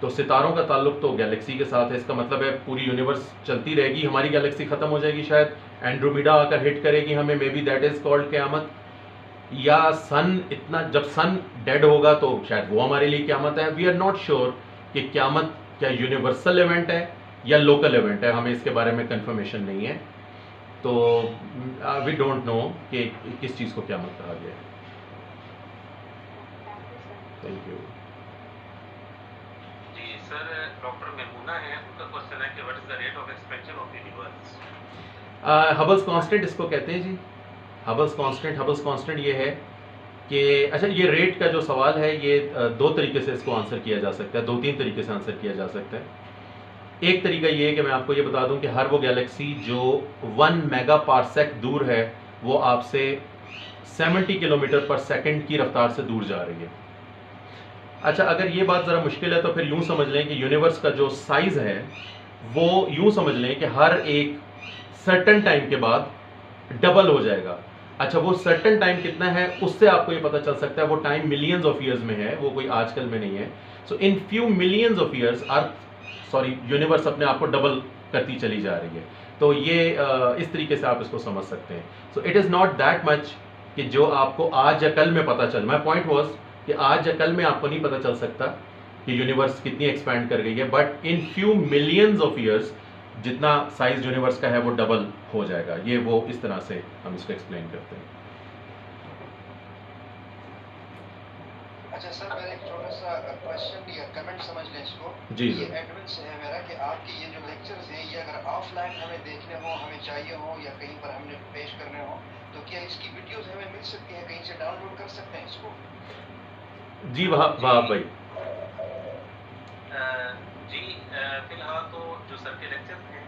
तो सितारों का ताल्लुक तो गैलेक्सी के साथ है। इसका मतलब है पूरी यूनिवर्स चलती रहेगी, हमारी गैलेक्सी ख़त्म हो जाएगी, शायद एंड्रोमेडा आकर हिट करेगी हमें, may be that is called क़यामत। या सन इतना जब सन डेड होगा तो शायद वो हमारे लिए क़यामत है। वी आर नॉट श्योर कि क़यामत क्या यूनिवर्सल इवेंट है या लोकल इवेंट है, हमें इसके बारे में कंफर्मेशन नहीं है। तो वी डोंट नो कि किस चीज़ को क़यामत कहा गया है। थैंक यू जी सर डॉक्टर मेमूना है, उनका क्वेश्चन है कि what is the rate of expansion of universe? Hubble's constant इसको कहते हैं जी। हबल्स कांस्टेंट ये है कि अच्छा ये रेट का जो सवाल है ये दो तरीके से इसको आंसर किया जा सकता है, दो तीन तरीके से आंसर किया जा सकता है। एक तरीका ये है कि मैं आपको ये बता दूं कि हर वो गैलेक्सी जो 1 मेगा पारसेक दूर है वो आपसे 70 किलोमीटर पर सेकंड की रफ्तार से दूर जा रही है। अच्छा अगर ये बात ज़रा मुश्किल है तो फिर यूँ समझ लें कि यूनिवर्स का जो साइज़ है वो यूँ समझ लें कि हर एक सर्टन टाइम के बाद डबल हो जाएगा। अच्छा वो सर्टन टाइम कितना है उससे आपको ये पता चल सकता है, वो टाइम मिलियंस ऑफ ईयर्स में है, वो कोई आजकल में नहीं है। So in few millions of years universe अपने आप को डबल करती चली जा रही है। तो ये इस तरीके से आप इसको समझ सकते हैं। So it is not that much कि जो आपको आज या कल में पता चल, माई पॉइंट वॉज कि आज या कल में आपको नहीं पता चल सकता कि यूनिवर्स कितनी एक्सपैंड कर गई है, but in few millions of years जितना साइज यूनिवर्स का है वो डबल हो जाएगा। ये वो इस तरह से हम इसको एक्सप्लेन करते हैं। अच्छा सर, मेरा एक छोटा सा क्वेश्चन या कमेंट समझ लें इसको। जी ये सर। एडमिन से है मेरा कि आपके ये जो लेक्चर्स हैं ये अगर ऑफलाइन हमें देखने हो, हमें चाहिए हो या कहीं पर हमने पेश करने हो, तो क्या इसकी वीडियोस हमें मिल सकती हैं, कहीं से डाउनलोड कर सकते हैं इसको? जी वहाब भाई। जी फिलहाल तो जो सर के लेक्चर्स हैं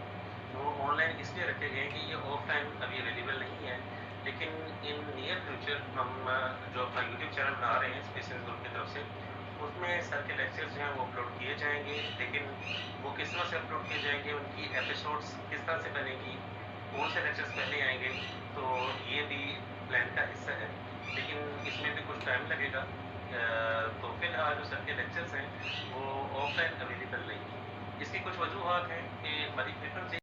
वो ऑनलाइन इसलिए रखे गए हैं कि ये ऑफलाइन अभी अवेलेबल नहीं है, लेकिन इन नियर फ्यूचर हम जो अपना यूट्यूब चैनल बना रहे हैं स्पेशल ग्रुप की तरफ से, उसमें सर के लेक्चर्स जो हैं वो अपलोड किए जाएंगे। लेकिन वो किस तरह से अपलोड किए जाएंगे, उनकी एपिसोड्स किस तरह से बनेगी, कौन से लेक्चर्स पहले आएंगे, तो ये भी प्लान का हिस्सा है, लेकिन इसमें भी कुछ टाइम लगेगा। तो फिलहाल जो सर के लेक्चर्स हैं वो ऑफलाइन अवेलेबल नहीं है। इसकी कुछ वजूहत हैं कि हमारी फ्रिक्वेंसी